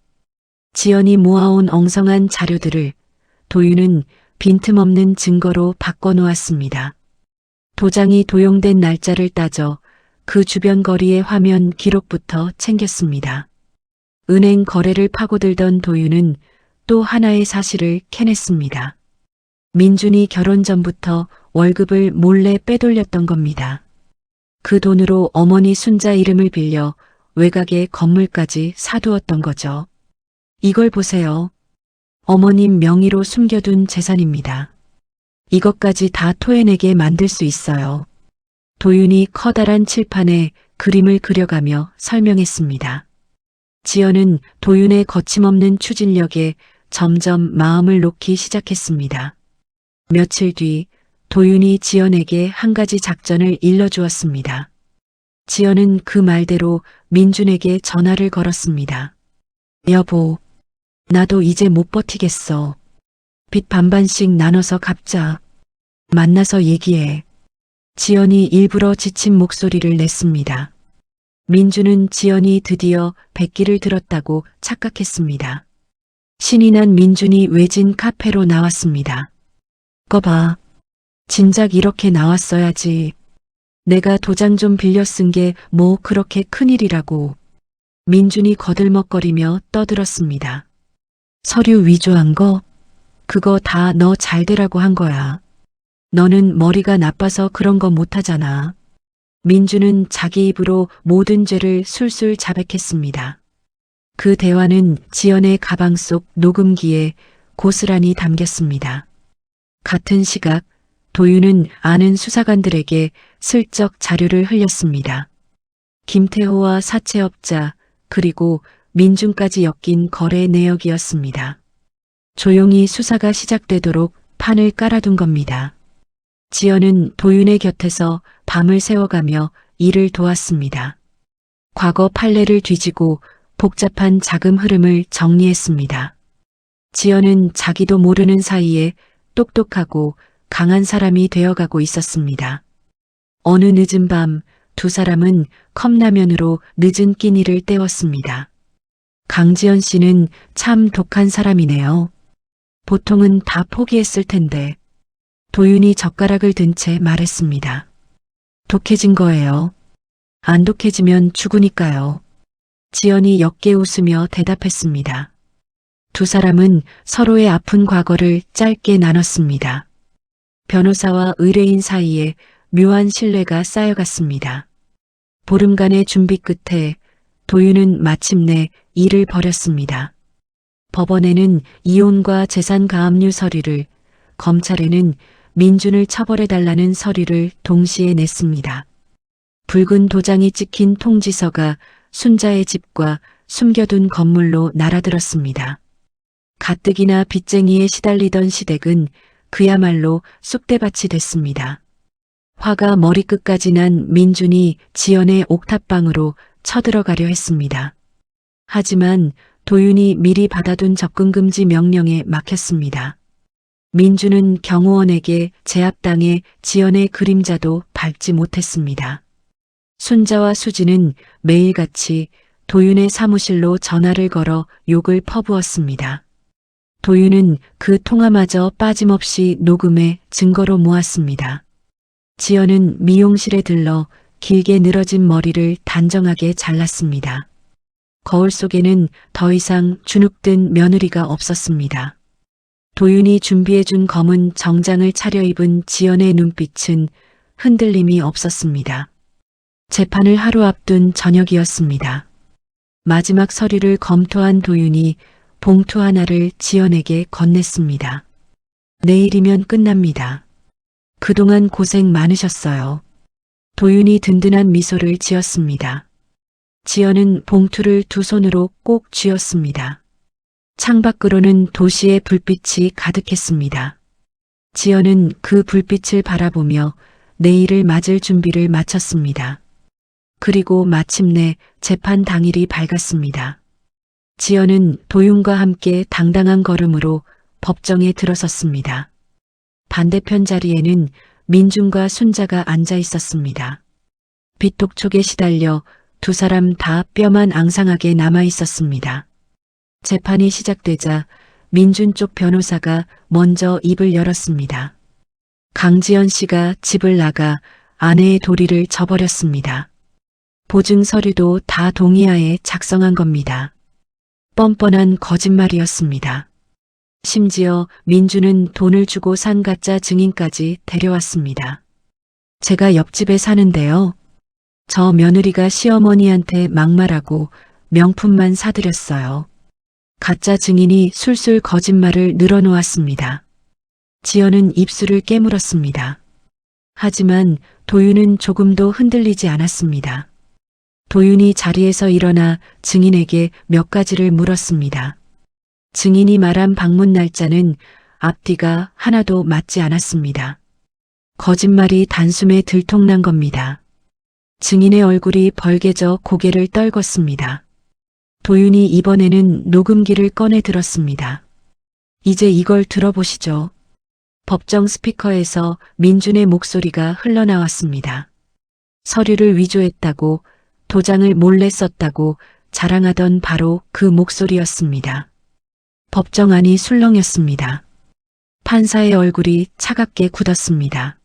지연이 모아온 엉성한 자료들을 도윤은 빈틈없는 증거로 바꿔놓았습니다. 도장이 도용된 날짜를 따져 그 주변 거리의 화면 기록부터 챙겼습니다. 은행 거래를 파고들던 도윤은 또 하나의 사실을 캐냈습니다. 민준이 결혼 전부터 월급을 몰래 빼돌렸던 겁니다. 그 돈으로 어머니 순자 이름을 빌려 외곽에 건물까지 사두었던 거죠. 이걸 보세요. 어머님 명의로 숨겨둔 재산입니다. 이것까지 다 토해내게 만들 수 있어요. 도윤이 커다란 칠판에 그림을 그려가며 설명했습니다. 지연은 도윤의 거침없는 추진력에 점점 마음을 놓기 시작했습니다. 며칠 뒤 도윤이 지연에게 한 가지 작전을 일러주었습니다. 지연은 그 말대로 민준에게 전화를 걸었습니다. 여보, 나도 이제 못 버티겠어. 빚 반반씩 나눠서 갚자. 만나서 얘기해. 지연이 일부러 지친 목소리를 냈습니다. 민준은 지연이 드디어 백기를 들었다고 착각했습니다. 신이 난 민준이 외진 카페로 나왔습니다. 거 봐. 진작 이렇게 나왔어야지. 내가 도장 좀 빌려 쓴 게 뭐 그렇게 큰일이라고. 민준이 거들먹거리며 떠들었습니다. 서류 위조한 거? 그거 다 너 잘 되라고 한 거야. 너는 머리가 나빠서 그런 거 못하잖아. 민준은 자기 입으로 모든 죄를 술술 자백했습니다. 그 대화는 지연의 가방 속 녹음기에 고스란히 담겼습니다. 같은 시각 도윤은 아는 수사관들에게 슬쩍 자료를 흘렸습니다. 김태호와 사채업자 그리고 민준까지 엮인 거래 내역이었습니다. 조용히 수사가 시작되도록 판을 깔아둔 겁니다. 지연은 도윤의 곁에서 밤을 새워가며 일을 도왔습니다. 과거 판례를 뒤지고 복잡한 자금 흐름을 정리했습니다. 지연은 자기도 모르는 사이에 똑똑하고 강한 사람이 되어가고 있었습니다. 어느 늦은 밤 두 사람은 컵라면으로 늦은 끼니를 때웠습니다. 강지연 씨는 참 독한 사람이네요. 보통은 다 포기했을 텐데. 도윤이 젓가락을 든 채 말했습니다. 독해진 거예요. 안 독해지면 죽으니까요. 지연이 역게 웃으며 대답했습니다. 두 사람은 서로의 아픈 과거를 짧게 나눴습니다. 변호사와 의뢰인 사이에 묘한 신뢰가 쌓여갔습니다. 보름간의 준비 끝에 도윤은 마침내 일을 벌였습니다. 법원에는 이혼과 재산 가압류 서류를, 검찰에는 민준을 처벌해달라는 서류를 동시에 냈습니다. 붉은 도장이 찍힌 통지서가 순자의 집과 숨겨둔 건물로 날아들었습니다. 가뜩이나 빚쟁이에 시달리던 시댁은 그야말로 쑥대밭이 됐습니다. 화가 머리끝까지 난 민준이 지연의 옥탑방으로 쳐들어가려 했습니다. 하지만 도윤이 미리 받아둔 접근금지 명령에 막혔습니다. 민준은 경호원에게 제압당해 지연의 그림자도 밟지 못했습니다. 순자와 수지는 매일같이 도윤의 사무실로 전화를 걸어 욕을 퍼부었습니다. 도윤은 그 통화마저 빠짐없이 녹음해 증거로 모았습니다. 지연은 미용실에 들러 길게 늘어진 머리를 단정하게 잘랐습니다. 거울 속에는 더 이상 주눅든 며느리가 없었습니다. 도윤이 준비해준 검은 정장을 차려입은 지연의 눈빛은 흔들림이 없었습니다. 재판을 하루 앞둔 저녁이었습니다. 마지막 서류를 검토한 도윤이 봉투 하나를 지연에게 건넸습니다. 내일이면 끝납니다. 그동안 고생 많으셨어요. 도윤이 든든한 미소를 지었습니다. 지연은 봉투를 두 손으로 꼭 쥐었습니다. 창밖으로는 도시의 불빛이 가득했습니다. 지연은 그 불빛을 바라보며 내일을 맞을 준비를 마쳤습니다. 그리고 마침내 재판 당일이 밝았습니다. 지연은 도윤과 함께 당당한 걸음으로 법정에 들어섰습니다. 반대편 자리에는 민준과 순자가 앉아 있었습니다. 빚독촉에 시달려 두 사람 다 뼈만 앙상하게 남아 있었습니다. 재판이 시작되자 민준 쪽 변호사가 먼저 입을 열었습니다. 강지연 씨가 집을 나가 아내의 도리를 저버렸습니다. 보증 서류도 다 동의하에 작성한 겁니다. 뻔뻔한 거짓말이었습니다. 심지어 민준은 돈을 주고 산 가짜 증인까지 데려왔습니다. 제가 옆집에 사는데요. 저 며느리가 시어머니한테 막말하고 명품만 사드렸어요. 가짜 증인이 술술 거짓말을 늘어놓았습니다. 지연은 입술을 깨물었습니다. 하지만 도윤은 조금도 흔들리지 않았습니다. 도윤이 자리에서 일어나 증인에게 몇 가지를 물었습니다. 증인이 말한 방문 날짜는 앞뒤가 하나도 맞지 않았습니다. 거짓말이 단숨에 들통난 겁니다. 증인의 얼굴이 벌개져 고개를 떨궜습니다. 도윤이 이번에는 녹음기를 꺼내 들었습니다. 이제 이걸 들어보시죠. 법정 스피커에서 민준의 목소리가 흘러나왔습니다. 서류를 위조했다고, 도장을 몰래 썼다고 자랑하던 바로 그 목소리였습니다. 법정 안이 술렁였습니다. 판사의 얼굴이 차갑게 굳었습니다.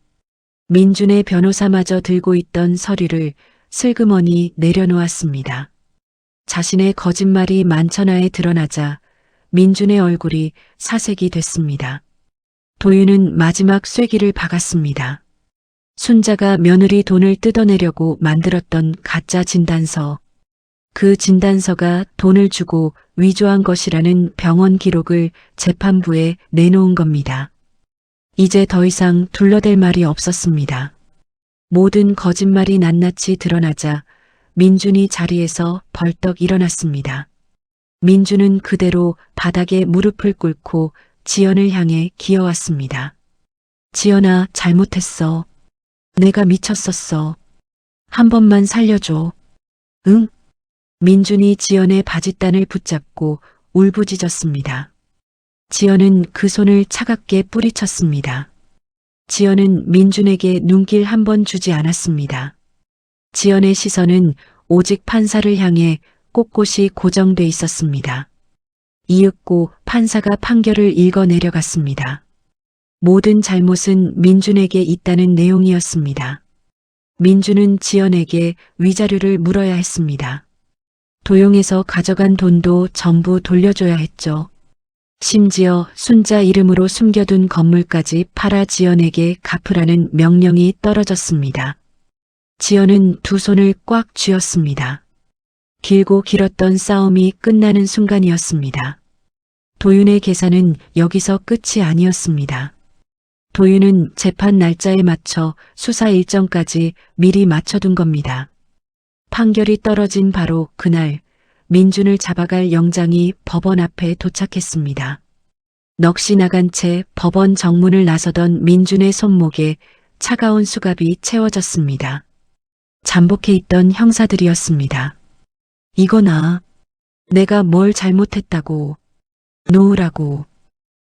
민준의 변호사마저 들고 있던 서류를 슬그머니 내려놓았습니다. 자신의 거짓말이 만천하에 드러나자 민준의 얼굴이 사색이 됐습니다. 도윤은 마지막 쐐기를 박았습니다. 순자가 며느리 돈을 뜯어내려고 만들었던 가짜 진단서. 그 진단서가 돈을 주고 위조한 것이라는 병원 기록을 재판부에 내놓은 겁니다. 이제 더 이상 둘러댈 말이 없었습니다. 모든 거짓말이 낱낱이 드러나자 민준이 자리에서 벌떡 일어났습니다. 민준은 그대로 바닥에 무릎을 꿇고 지연을 향해 기어왔습니다. 지연아, 잘못했어. 내가 미쳤었어. 한 번만 살려줘. 응? 민준이 지연의 바짓단을 붙잡고 울부짖었습니다. 지연은 그 손을 차갑게 뿌리쳤습니다. 지연은 민준에게 눈길 한 번 주지 않았습니다. 지연의 시선은 오직 판사를 향해 꼿꼿이 고정돼 있었습니다. 이윽고 판사가 판결을 읽어 내려갔습니다. 모든 잘못은 민준에게 있다는 내용이었습니다. 민준은 지연에게 위자료를 물어야 했습니다. 도용해서 가져간 돈도 전부 돌려줘야 했죠. 심지어 순자 이름으로 숨겨둔 건물까지 팔아 지연에게 갚으라는 명령이 떨어졌습니다. 지연은 두 손을 꽉 쥐었습니다. 길고 길었던 싸움이 끝나는 순간이었습니다. 도윤의 계산은 여기서 끝이 아니었습니다. 도윤은 재판 날짜에 맞춰 수사 일정까지 미리 맞춰둔 겁니다. 판결이 떨어진 바로 그날 민준을 잡아갈 영장이 법원 앞에 도착했습니다. 넋이 나간 채 법원 정문을 나서던 민준의 손목에 차가운 수갑이 채워졌습니다. 잠복해 있던 형사들이었습니다. 이거나 내가 뭘 잘못했다고 놓으라고.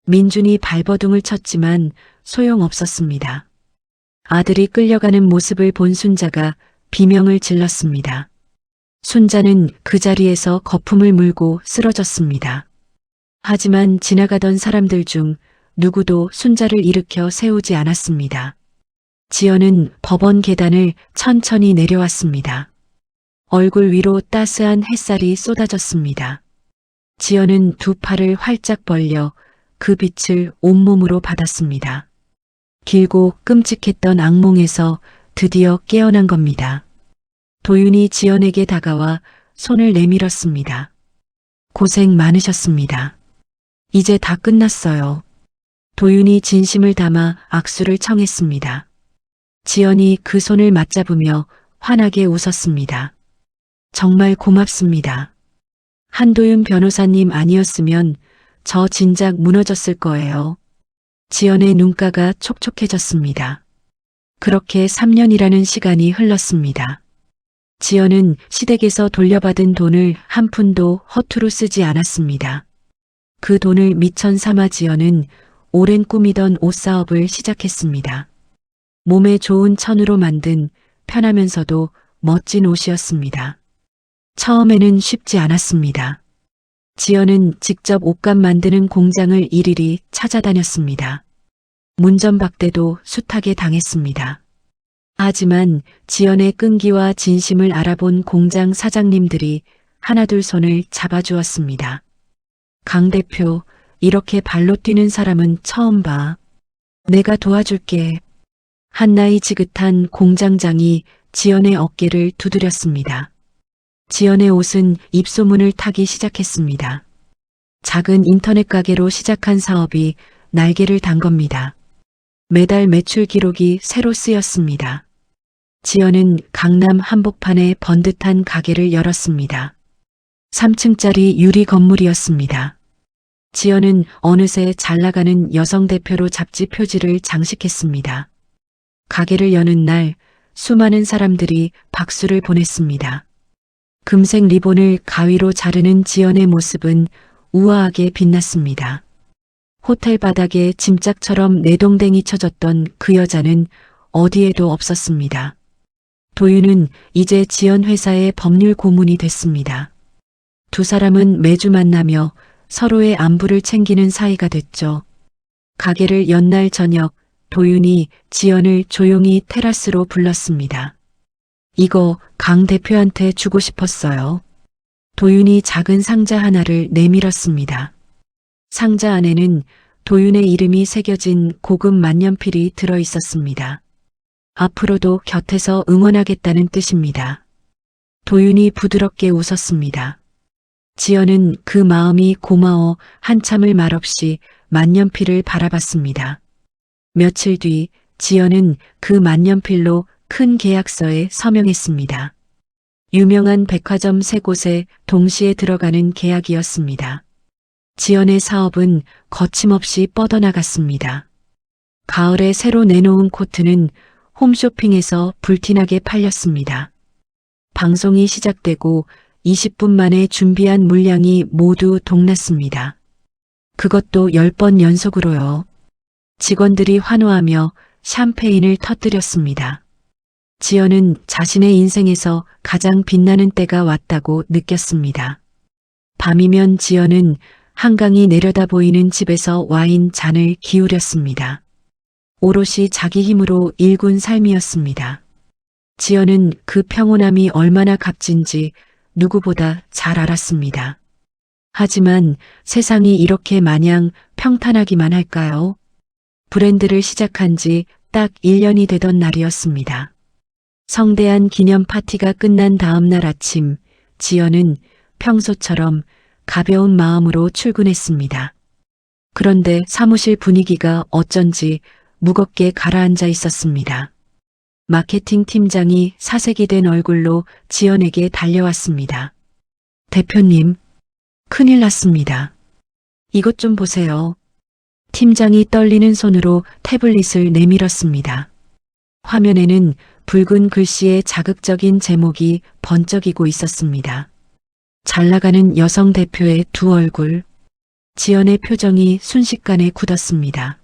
민준이 발버둥을 쳤지만 소용없었습니다. 아들이 끌려가는 모습을 본 순자가 비명을 질렀습니다. 순자는 그 자리에서 거품을 물고 쓰러졌습니다. 하지만 지나가던 사람들 중 누구도 순자를 일으켜 세우지 않았습니다. 지연은 법원 계단을 천천히 내려왔습니다. 얼굴 위로 따스한 햇살이 쏟아졌습니다. 지연은 두 팔을 활짝 벌려 그 빛을 온몸으로 받았습니다. 길고 끔찍했던 악몽에서 드디어 깨어난 겁니다. 도윤이 지연에게 다가와 손을 내밀었습니다. 고생 많으셨습니다. 이제 다 끝났어요. 도윤이 진심을 담아 악수를 청했습니다. 지연이 그 손을 맞잡으며 환하게 웃었습니다. 정말 고맙습니다. 한도윤 변호사님 아니었으면 저 진작 무너졌을 거예요. 지연의 눈가가 촉촉해졌습니다. 그렇게 3년이라는 시간이 흘렀습니다. 지연은 시댁에서 돌려받은 돈을 한 푼도 허투루 쓰지 않았습니다. 그 돈을 미천 삼아 지연은 오랜 꿈이던 옷사업을 시작했습니다. 몸에 좋은 천으로 만든 편하면서도 멋진 옷이었습니다. 처음에는 쉽지 않았습니다. 지연은 직접 옷감 만드는 공장을 일일이 찾아다녔습니다. 문전박대도 숱하게 당했습니다. 하지만 지연의 끈기와 진심을 알아본 공장 사장님들이 하나둘 손을 잡아주었습니다. 강 대표, 이렇게 발로 뛰는 사람은 처음 봐. 내가 도와줄게. 한나이 지긋한 공장장이 지연의 어깨를 두드렸습니다. 지연의 옷은 입소문을 타기 시작했습니다. 작은 인터넷 가게로 시작한 사업이 날개를 단 겁니다. 매달 매출 기록이 새로 쓰였습니다. 지연은 강남 한복판에 번듯한 가게를 열었습니다. 3층짜리 유리 건물이었습니다. 지연은 어느새 잘나가는 여성 대표로 잡지 표지를 장식했습니다. 가게를 여는 날 수많은 사람들이 박수를 보냈습니다. 금색 리본을 가위로 자르는 지연의 모습은 우아하게 빛났습니다. 호텔 바닥에 짐짝처럼 내동댕이 쳐졌던 그 여자는 어디에도 없었습니다. 도윤은 이제 지연 회사의 법률 고문이 됐습니다. 두 사람은 매주 만나며 서로의 안부를 챙기는 사이가 됐죠. 가게를 연 날 저녁 도윤이 지연을 조용히 테라스로 불렀습니다. 이거 강 대표한테 주고 싶었어요. 도윤이 작은 상자 하나를 내밀었습니다. 상자 안에는 도윤의 이름이 새겨진 고급 만년필이 들어 있었습니다. 앞으로도 곁에서 응원하겠다는 뜻입니다. 도윤이 부드럽게 웃었습니다. 지연은 그 마음이 고마워 한참을 말없이 만년필을 바라봤습니다. 며칠 뒤 지연은 그 만년필로 큰 계약서에 서명했습니다. 유명한 백화점 3곳에 동시에 들어가는 계약이었습니다. 지연의 사업은 거침없이 뻗어나갔습니다. 가을에 새로 내놓은 코트는 홈쇼핑에서 불티나게 팔렸습니다. 방송이 시작되고 20분 만에 준비한 물량이 모두 동났습니다. 그것도 10번 연속으로요. 직원들이 환호하며 샴페인을 터뜨렸습니다. 지연은 자신의 인생에서 가장 빛나는 때가 왔다고 느꼈습니다. 밤이면 지연은 한강이 내려다 보이는 집에서 와인 잔을 기울였습니다. 오롯이 자기 힘으로 일군 삶이었습니다. 지연은 그 평온함이 얼마나 값진지 누구보다 잘 알았습니다. 하지만 세상이 이렇게 마냥 평탄하기만 할까요? 브랜드를 시작한 지 딱 1년이 되던 날이었습니다. 성대한 기념 파티가 끝난 다음 날 아침, 지연은 평소처럼 가벼운 마음으로 출근했습니다. 그런데 사무실 분위기가 어쩐지 무겁게 가라앉아 있었습니다. 마케팅 팀장이 사색이 된 얼굴로 지연에게 달려왔습니다. 대표님, 큰일 났습니다. 이것 좀 보세요. 팀장이 떨리는 손으로 태블릿을 내밀었습니다. 화면에는 붉은 글씨의 자극적인 제목이 번쩍이고 있었습니다. 잘 나가는 여성 대표의 두 얼굴. 지연의 표정이 순식간에 굳었습니다.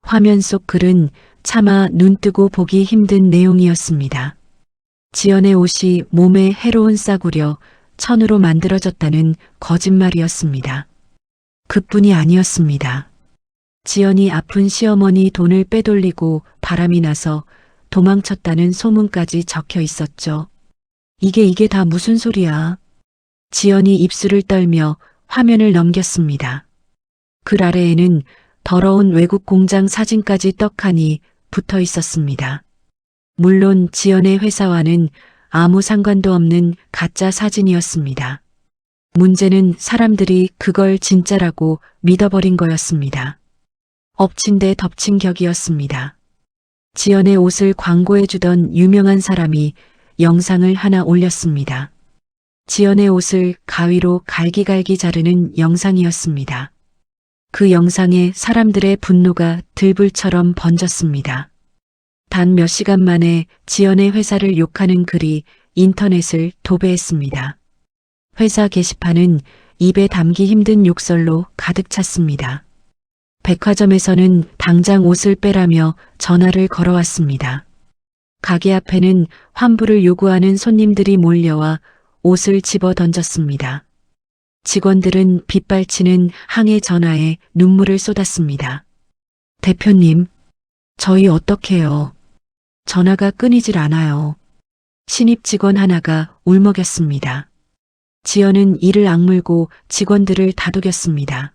화면 속 글은 차마 눈뜨고 보기 힘든 내용이었습니다. 지연의 옷이 몸에 해로운 싸구려 천으로 만들어졌다는 거짓말이었습니다. 그뿐이 아니었습니다. 지연이 아픈 시어머니 돈을 빼돌리고 바람이 나서 도망쳤다는 소문까지 적혀 있었죠. 이게 다 무슨 소리야? 지연이 입술을 떨며 화면을 넘겼습니다. 글 아래에는 더러운 외국 공장 사진까지 떡하니 붙어 있었습니다. 물론 지연의 회사와는 아무 상관도 없는 가짜 사진이었습니다. 문제는 사람들이 그걸 진짜라고 믿어버린 거였습니다. 엎친 데 덮친 격이었습니다. 지연의 옷을 광고해주던 유명한 사람이 영상을 하나 올렸습니다. 지연의 옷을 가위로 갈기갈기 자르는 영상이었습니다. 그 영상에 사람들의 분노가 들불처럼 번졌습니다. 단 몇 시간 만에 지연의 회사를 욕하는 글이 인터넷을 도배했습니다. 회사 게시판은 입에 담기 힘든 욕설로 가득 찼습니다. 백화점에서는 당장 옷을 빼라며 전화를 걸어왔습니다. 가게 앞에는 환불을 요구하는 손님들이 몰려와 옷을 집어 던졌습니다. 직원들은 빗발치는 항해 전화에 눈물을 쏟았습니다. 대표님, 저희 어떡해요? 전화가 끊이질 않아요. 신입 직원 하나가 울먹였습니다. 지연은 이를 악물고 직원들을 다독였습니다.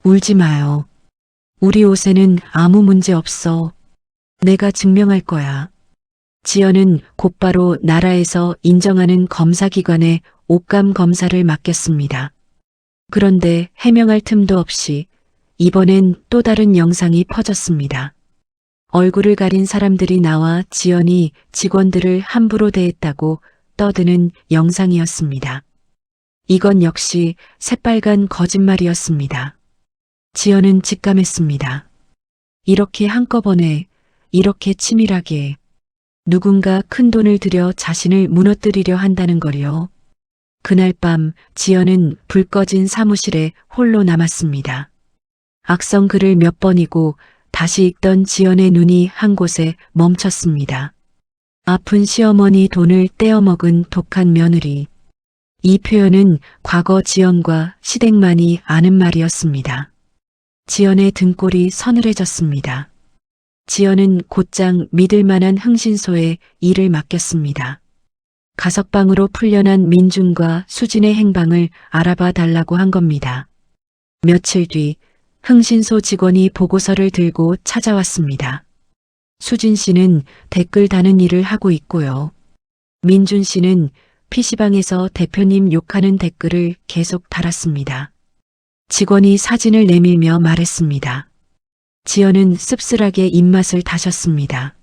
울지 마요. 우리 옷에는 아무 문제 없어. 내가 증명할 거야. 지연은 곧바로 나라에서 인정하는 검사기관에 옷감 검사를 맡겼습니다. 그런데 해명할 틈도 없이 이번엔 또 다른 영상이 퍼졌습니다. 얼굴을 가린 사람들이 나와 지연이 직원들을 함부로 대했다고 떠드는 영상이었습니다. 이건 역시 새빨간 거짓말이었습니다. 지연은 직감했습니다. 이렇게 한꺼번에, 이렇게 치밀하게 누군가 큰 돈을 들여 자신을 무너뜨리려 한다는 걸요. 그날 밤 지연은 불 꺼진 사무실에 홀로 남았습니다. 악성 글을 몇 번이고 다시 읽던 지연의 눈이 한 곳에 멈췄습니다. 아픈 시어머니 돈을 떼어먹은 독한 며느리. 이 표현은 과거 지연과 시댁만이 아는 말이었습니다. 지연의 등골이 서늘해졌습니다. 지연은 곧장 믿을 만한 흥신소에 일을 맡겼습니다. 가석방으로 풀려난 민준과 수진의 행방을 알아봐 달라고 한 겁니다. 며칠 뒤 흥신소 직원이 보고서를 들고 찾아왔습니다. 수진 씨는 댓글 다는 일을 하고 있고요. 민준 씨는 PC방에서 대표님 욕하는 댓글을 계속 달았습니다. 직원이 사진을 내밀며 말했습니다. 지연은 씁쓸하게 입맛을 다셨습니다.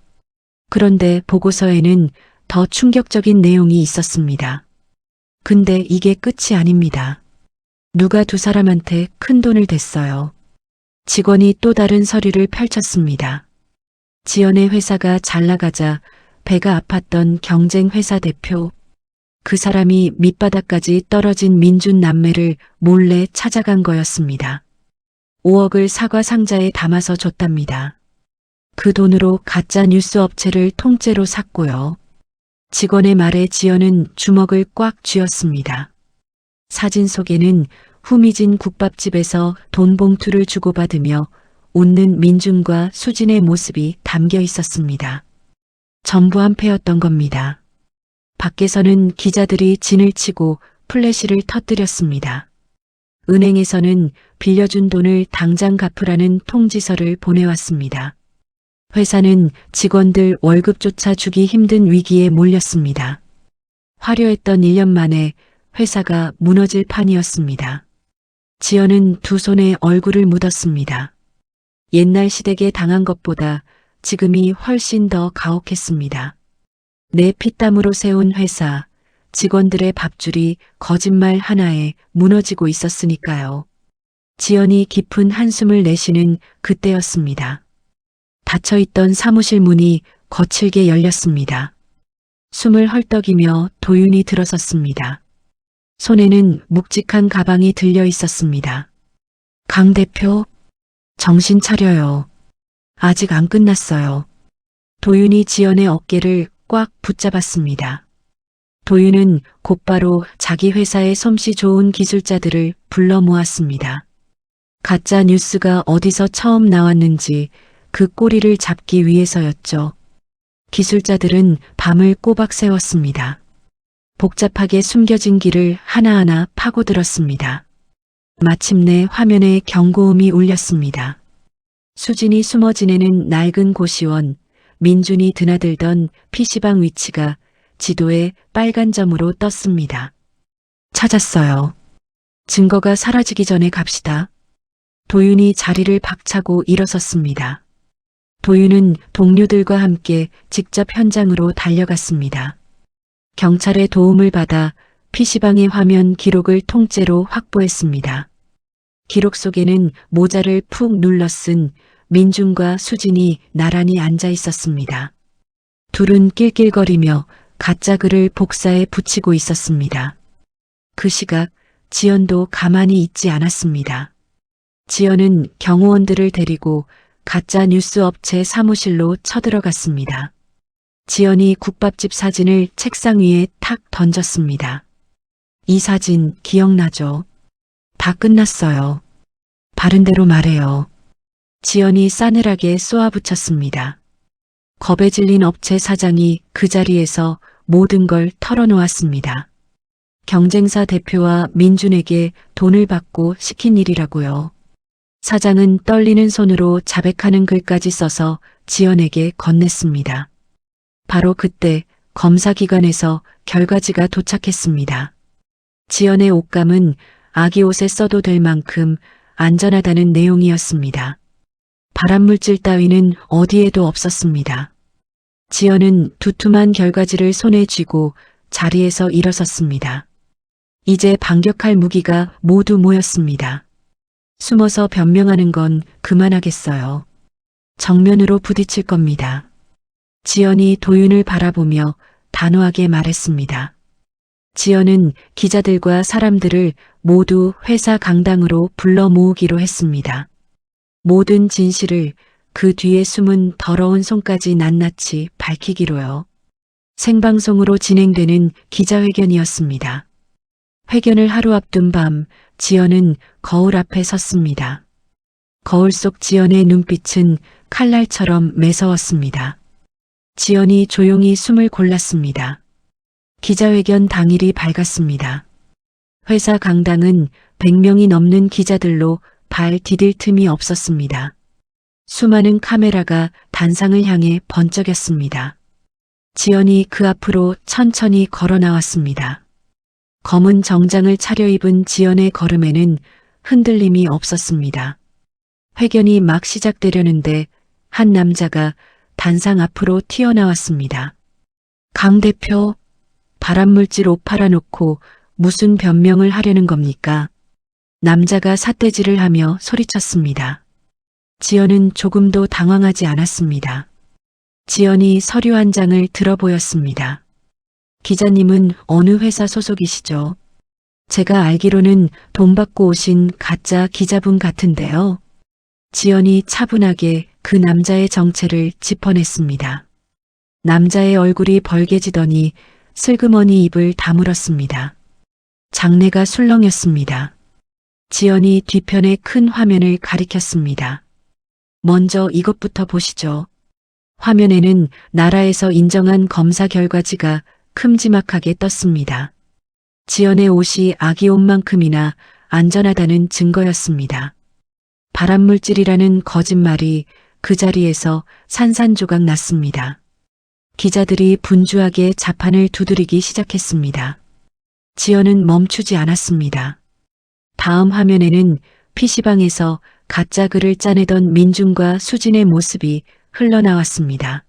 그런데 보고서에는 더 충격적인 내용이 있었습니다. 근데 이게 끝이 아닙니다. 누가 두 사람한테 큰 돈을 댔어요. 직원이 또 다른 서류를 펼쳤습니다. 지연의 회사가 잘 나가자 배가 아팠던 경쟁 회사 대표. 그 사람이 밑바닥까지 떨어진 민준 남매를 몰래 찾아간 거였습니다. 5억을 사과 상자에 담아서 줬답니다. 그 돈으로 가짜 뉴스 업체를 통째로 샀고요. 직원의 말에 지연은 주먹을 꽉 쥐었습니다. 사진 속에는 후미진 국밥집에서 돈 봉투를 주고받으며 웃는 민준과 수진의 모습이 담겨 있었습니다. 전부 한패였던 겁니다. 밖에서는 기자들이 진을 치고 플래시를 터뜨렸습니다. 은행에서는 빌려준 돈을 당장 갚으라는 통지서를 보내왔습니다. 회사는 직원들 월급조차 주기 힘든 위기에 몰렸습니다. 화려했던 1년 만에 회사가 무너질 판이었습니다. 지연은 두 손에 얼굴을 묻었습니다. 옛날 시댁에 당한 것보다 지금이 훨씬 더 가혹했습니다. 내 피땀으로 세운 회사, 직원들의 밥줄이 거짓말 하나에 무너지고 있었으니까요. 지연이 깊은 한숨을 내쉬는 그때였습니다. 닫혀있던 사무실 문이 거칠게 열렸습니다. 숨을 헐떡이며 도윤이 들어섰습니다. 손에는 묵직한 가방이 들려 있었습니다. 강 대표, 정신 차려요. 아직 안 끝났어요. 도윤이 지연의 어깨를 꽉 붙잡았습니다. 도윤은 곧바로 자기 회사의 솜씨 좋은 기술자들을 불러 모았습니다. 가짜 뉴스가 어디서 처음 나왔는지 그 꼬리를 잡기 위해서였죠. 기술자들은 밤을 꼬박 새웠습니다. 복잡하게 숨겨진 길을 하나하나 파고들었습니다. 마침내 화면에 경고음이 울렸습니다. 수진이 숨어 지내는 낡은 고시원, 민준이 드나들던 PC방 위치가 지도에 빨간 점으로 떴습니다. 찾았어요. 증거가 사라지기 전에 갑시다. 도윤이 자리를 박차고 일어섰습니다. 도윤은 동료들과 함께 직접 현장으로 달려갔습니다. 경찰의 도움을 받아 PC방의 화면 기록을 통째로 확보했습니다. 기록 속에는 모자를 푹 눌러 쓴 민준과 수진이 나란히 앉아 있었습니다. 둘은 낄낄거리며 가짜 글을 복사해 붙이고 있었습니다. 그 시각 지연도 가만히 있지 않았습니다. 지연은 경호원들을 데리고 가짜 뉴스 업체 사무실로 쳐들어갔습니다. 지연이 국밥집 사진을 책상 위에 탁 던졌습니다. 이 사진 기억나죠? 다 끝났어요. 바른 대로 말해요. 지연이 싸늘하게 쏘아붙였습니다. 겁에 질린 업체 사장이 그 자리에서 모든 걸 털어놓았습니다. 경쟁사 대표와 민준에게 돈을 받고 시킨 일이라고요. 사장은 떨리는 손으로 자백하는 글까지 써서 지연에게 건넸습니다. 바로 그때 검사기관에서 결과지가 도착했습니다. 지연의 옷감은 아기 옷에 써도 될 만큼 안전하다는 내용이었습니다. 발암물질 따위는 어디에도 없었습니다. 지연은 두툼한 결과지를 손에 쥐고 자리에서 일어섰습니다. 이제 반격할 무기가 모두 모였습니다. 숨어서 변명하는 건 그만하겠어요. 정면으로 부딪힐 겁니다. 지연이 도윤을 바라보며 단호하게 말했습니다. 지연은 기자들과 사람들을 모두 회사 강당으로 불러 모으기로 했습니다. 모든 진실을 그 뒤에 숨은 더러운 손까지 낱낱이 밝히기로요. 생방송으로 진행되는 기자회견이었습니다. 회견을 하루 앞둔 밤 지연은 거울 앞에 섰습니다. 거울 속 지연의 눈빛은 칼날처럼 매서웠습니다. 지연이 조용히 숨을 골랐습니다. 기자회견 당일이 밝았습니다. 회사 강당은 100명이 넘는 기자들로 발 디딜 틈이 없었습니다. 수많은 카메라가 단상을 향해 번쩍였습니다. 지연이 그 앞으로 천천히 걸어 나왔습니다. 검은 정장을 차려입은 지연의 걸음에는 흔들림이 없었습니다. 회견이 막 시작되려는데 한 남자가 단상 앞으로 튀어나왔습니다. 강 대표, 발암물질 옷 팔아놓고 무슨 변명을 하려는 겁니까? 남자가 삿대질을 하며 소리쳤습니다. 지연은 조금도 당황하지 않았습니다. 지연이 서류 한 장을 들어 보였습니다. 기자님은 어느 회사 소속이시죠? 제가 알기로는 돈 받고 오신 가짜 기자분 같은데요. 지연이 차분하게 그 남자의 정체를 짚어냈습니다. 남자의 얼굴이 벌개지더니 슬그머니 입을 다물었습니다. 장내가 술렁였습니다. 지연이 뒤편의 큰 화면을 가리켰습니다. 먼저 이것부터 보시죠. 화면에는 나라에서 인정한 검사 결과지가 큼지막하게 떴습니다. 지연의 옷이 아기 옷만큼이나 안전하다는 증거였습니다. 발암물질이라는 거짓말이 그 자리에서 산산조각 났습니다. 기자들이 분주하게 자판을 두드리기 시작했습니다. 지연은 멈추지 않았습니다. 다음 화면에는 PC방에서 가짜 글을 짜내던 민준과 수진의 모습이 흘러나왔습니다.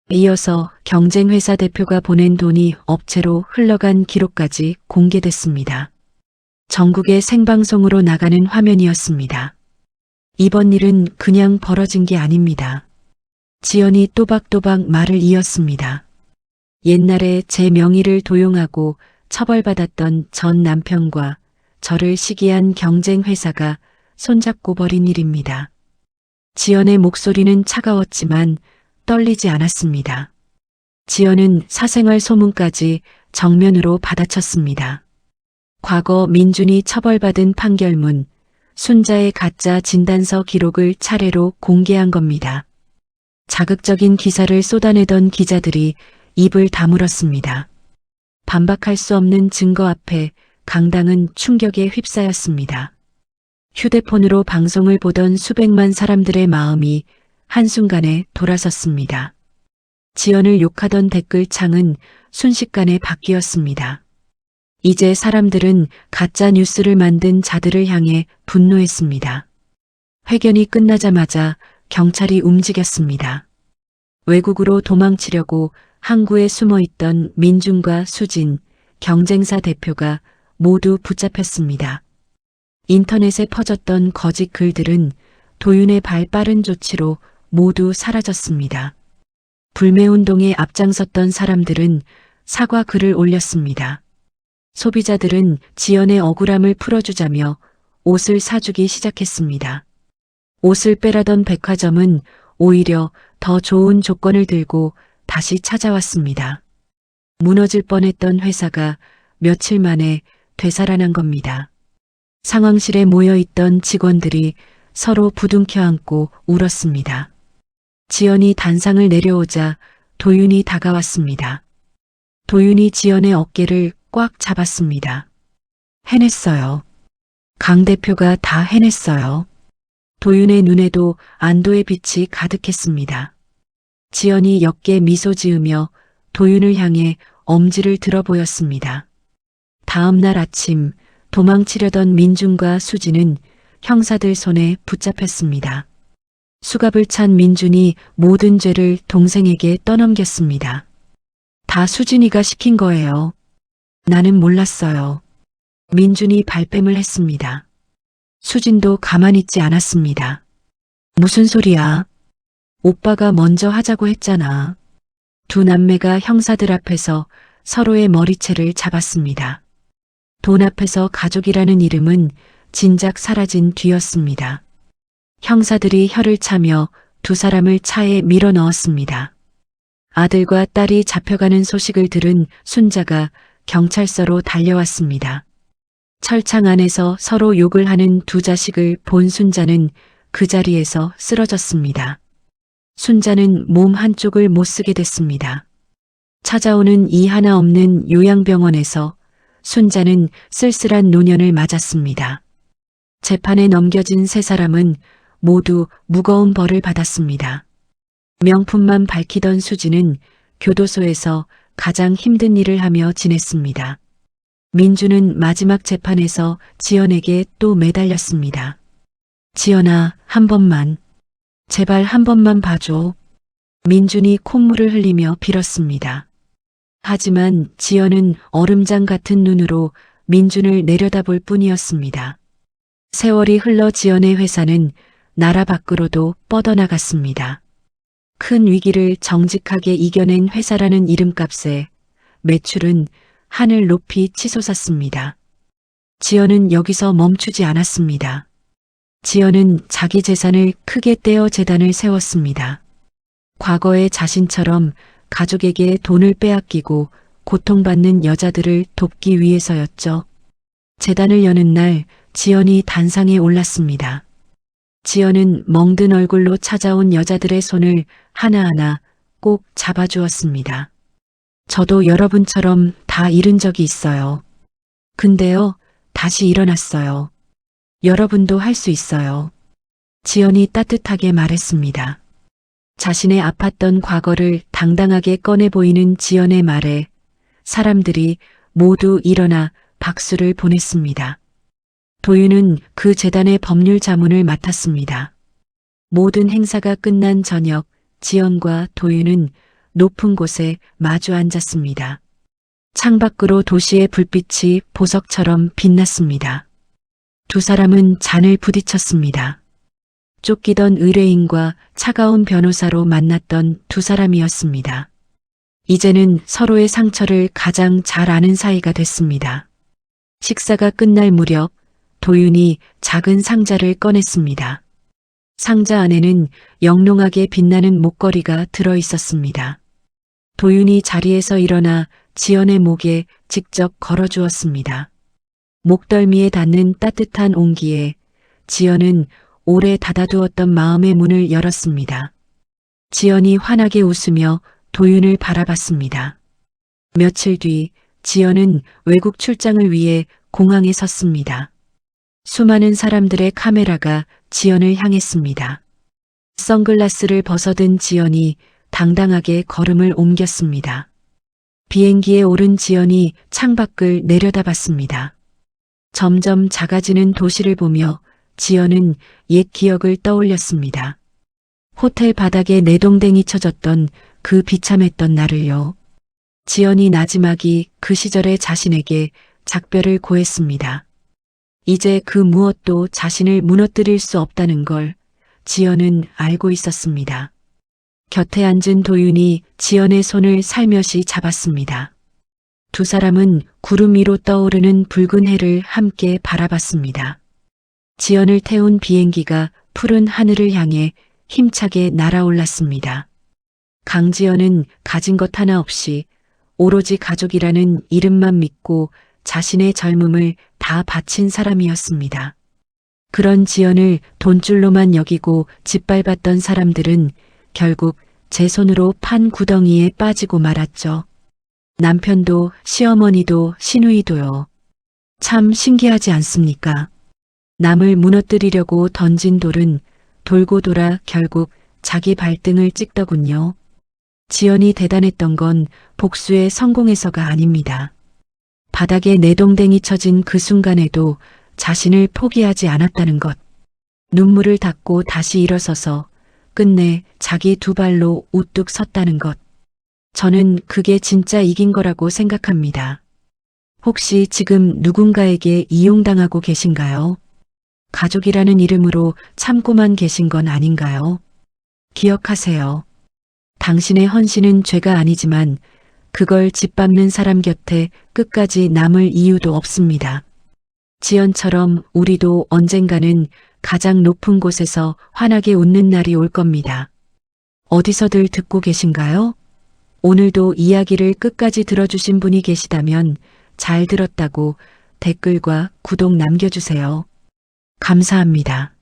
이어서 경쟁회사 대표가 보낸 돈이 업체로 흘러간 기록까지 공개됐습니다. 전국의 생방송으로 나가는 화면이었습니다. 이번 일은 그냥 벌어진 게 아닙니다. 지연이 또박또박 말을 이었습니다. 옛날에 제 명의를 도용하고 처벌받았던 전 남편과 저를 시기한 경쟁회사가 손잡고 벌인 일입니다. 지연의 목소리는 차가웠지만 떨리지 않았습니다. 지연은 사생활 소문까지 정면으로 받아쳤습니다. 과거 민준이 처벌받은 판결문, 순자의 가짜 진단서 기록을 차례로 공개한 겁니다. 자극적인 기사를 쏟아내던 기자들이 입을 다물었습니다. 반박할 수 없는 증거 앞에 강당은 충격에 휩싸였습니다. 휴대폰으로 방송을 보던 수백만 사람들의 마음이 한순간에 돌아섰습니다. 지연을 욕하던 댓글창은 순식간에 바뀌었습니다. 이제 사람들은 가짜 뉴스를 만든 자들을 향해 분노했습니다. 회견이 끝나자마자 경찰이 움직였습니다. 외국으로 도망치려고 항구에 숨어있던 민준과 수진, 경쟁사 대표가 모두 붙잡혔습니다. 인터넷에 퍼졌던 거짓 글들은 도윤의 발 빠른 조치로 모두 사라졌습니다. 불매운동에 앞장섰던 사람들은 사과 글을 올렸습니다. 소비자들은 지연의 억울함을 풀어주자며 옷을 사주기 시작했습니다. 옷을 빼라던 백화점은 오히려 더 좋은 조건을 들고 다시 찾아왔습니다. 무너질 뻔했던 회사가 며칠 만에 되살아난 겁니다. 상황실에 모여있던 직원들이 서로 부둥켜 안고 울었습니다. 지연이 단상을 내려오자 도윤이 다가왔습니다. 도윤이 지연의 어깨를 꽉 잡았습니다. 해냈어요. 강 대표가 다 해냈어요. 도윤의 눈에도 안도의 빛이 가득했습니다. 지연이 옅게 미소 지으며 도윤을 향해 엄지를 들어 보였습니다. 다음 날 아침 도망치려던 민준과 수진은 형사들 손에 붙잡혔습니다. 수갑을 찬 민준이 모든 죄를 동생에게 떠넘겼습니다. 다 수진이가 시킨 거예요. 나는 몰랐어요. 민준이 발뺌을 했습니다. 수진도 가만히 있지 않았습니다. 무슨 소리야? 오빠가 먼저 하자고 했잖아. 두 남매가 형사들 앞에서 서로의 머리채를 잡았습니다. 돈 앞에서 가족이라는 이름은 진작 사라진 뒤였습니다. 형사들이 혀를 차며 두 사람을 차에 밀어 넣었습니다. 아들과 딸이 잡혀가는 소식을 들은 순자가 경찰서로 달려왔습니다. 철창 안에서 서로 욕을 하는 두 자식을 본 순자는 그 자리에서 쓰러졌습니다. 순자는 몸 한쪽을 못 쓰게 됐습니다. 찾아오는 이 하나 없는 요양병원에서 순자는 쓸쓸한 노년을 맞았습니다. 재판에 넘겨진 세 사람은 모두 무거운 벌을 받았습니다. 명품만 밝히던 수지는 교도소에서 가장 힘든 일을 하며 지냈습니다. 민주는 마지막 재판에서 지연에게 또 매달렸습니다. 지연아, 한 번만. 제발 한 번만 봐줘. 민준이 콧물을 흘리며 빌었습니다. 하지만 지연은 얼음장 같은 눈으로 민준을 내려다볼 뿐이었습니다. 세월이 흘러 지연의 회사는 나라 밖으로도 뻗어나갔습니다. 큰 위기를 정직하게 이겨낸 회사라는 이름값에 매출은 하늘 높이 치솟았습니다. 지연은 여기서 멈추지 않았습니다. 지연은 자기 재산을 크게 떼어 재단을 세웠습니다. 과거의 자신처럼 가족에게 돈을 빼앗기고 고통받는 여자들을 돕기 위해서였죠. 재단을 여는 날 지연이 단상에 올랐습니다. 지연은 멍든 얼굴로 찾아온 여자들의 손을 하나하나 꼭 잡아주었습니다. 저도 여러분처럼 다 잃은 적이 있어요. 근데요, 다시 일어났어요. 여러분도 할 수 있어요. 지연이 따뜻하게 말했습니다. 자신의 아팠던 과거를 당당하게 꺼내 보이는 지연의 말에 사람들이 모두 일어나 박수를 보냈습니다. 도윤은 그 재단의 법률 자문을 맡았습니다. 모든 행사가 끝난 저녁, 지연과 도윤은 높은 곳에 마주 앉았습니다. 창밖으로 도시의 불빛이 보석처럼 빛났습니다. 두 사람은 잔을 부딪혔습니다. 쫓기던 의뢰인과 차가운 변호사로 만났던 두 사람이었습니다. 이제는 서로의 상처를 가장 잘 아는 사이가 됐습니다. 식사가 끝날 무렵 도윤이 작은 상자를 꺼냈습니다. 상자 안에는 영롱하게 빛나는 목걸이가 들어 있었습니다. 도윤이 자리에서 일어나 지연의 목에 직접 걸어주었습니다. 목덜미에 닿는 따뜻한 온기에 지연은 오래 닫아두었던 마음의 문을 열었습니다. 지연이 환하게 웃으며 도윤을 바라봤습니다. 며칠 뒤 지연은 외국 출장을 위해 공항에 섰습니다. 수많은 사람들의 카메라가 지연을 향했습니다. 선글라스를 벗어든 지연이 당당하게 걸음을 옮겼습니다. 비행기에 오른 지연이 창밖을 내려다봤습니다. 점점 작아지는 도시를 보며 지연은 옛 기억을 떠올렸습니다. 호텔 바닥에 내동댕이 쳐졌던 그 비참했던 날을요. 지연이 나지막이 그 시절의 자신에게 작별을 고했습니다. 이제 그 무엇도 자신을 무너뜨릴 수 없다는 걸 지연은 알고 있었습니다. 곁에 앉은 도윤이 지연의 손을 살며시 잡았습니다. 두 사람은 구름 위로 떠오르는 붉은 해를 함께 바라봤습니다. 지연을 태운 비행기가 푸른 하늘을 향해 힘차게 날아올랐습니다. 강지연은 가진 것 하나 없이 오로지 가족이라는 이름만 믿고 자신의 젊음을 다 바친 사람이었습니다. 그런 지연을 돈줄로만 여기고 짓밟았던 사람들은 결국 제 손으로 판 구덩이에 빠지고 말았죠. 남편도 시어머니도 시누이도요. 참 신기하지 않습니까? 남을 무너뜨리려고 던진 돌은 돌고 돌아 결국 자기 발등을 찍더군요. 지연이 대단했던 건 복수에 성공해서가 아닙니다. 바닥에 내동댕이 쳐진 그 순간에도 자신을 포기하지 않았다는 것. 눈물을 닦고 다시 일어서서 끝내 자기 두 발로 우뚝 섰다는 것. 저는 그게 진짜 이긴 거라고 생각합니다. 혹시 지금 누군가에게 이용당하고 계신가요? 가족이라는 이름으로 참고만 계신 건 아닌가요? 기억하세요. 당신의 헌신은 죄가 아니지만 그걸 짓밟는 사람 곁에 끝까지 남을 이유도 없습니다. 지연처럼 우리도 언젠가는 가장 높은 곳에서 환하게 웃는 날이 올 겁니다. 어디서들 듣고 계신가요? 오늘도 이야기를 끝까지 들어주신 분이 계시다면 잘 들었다고 댓글과 구독 남겨주세요. 감사합니다.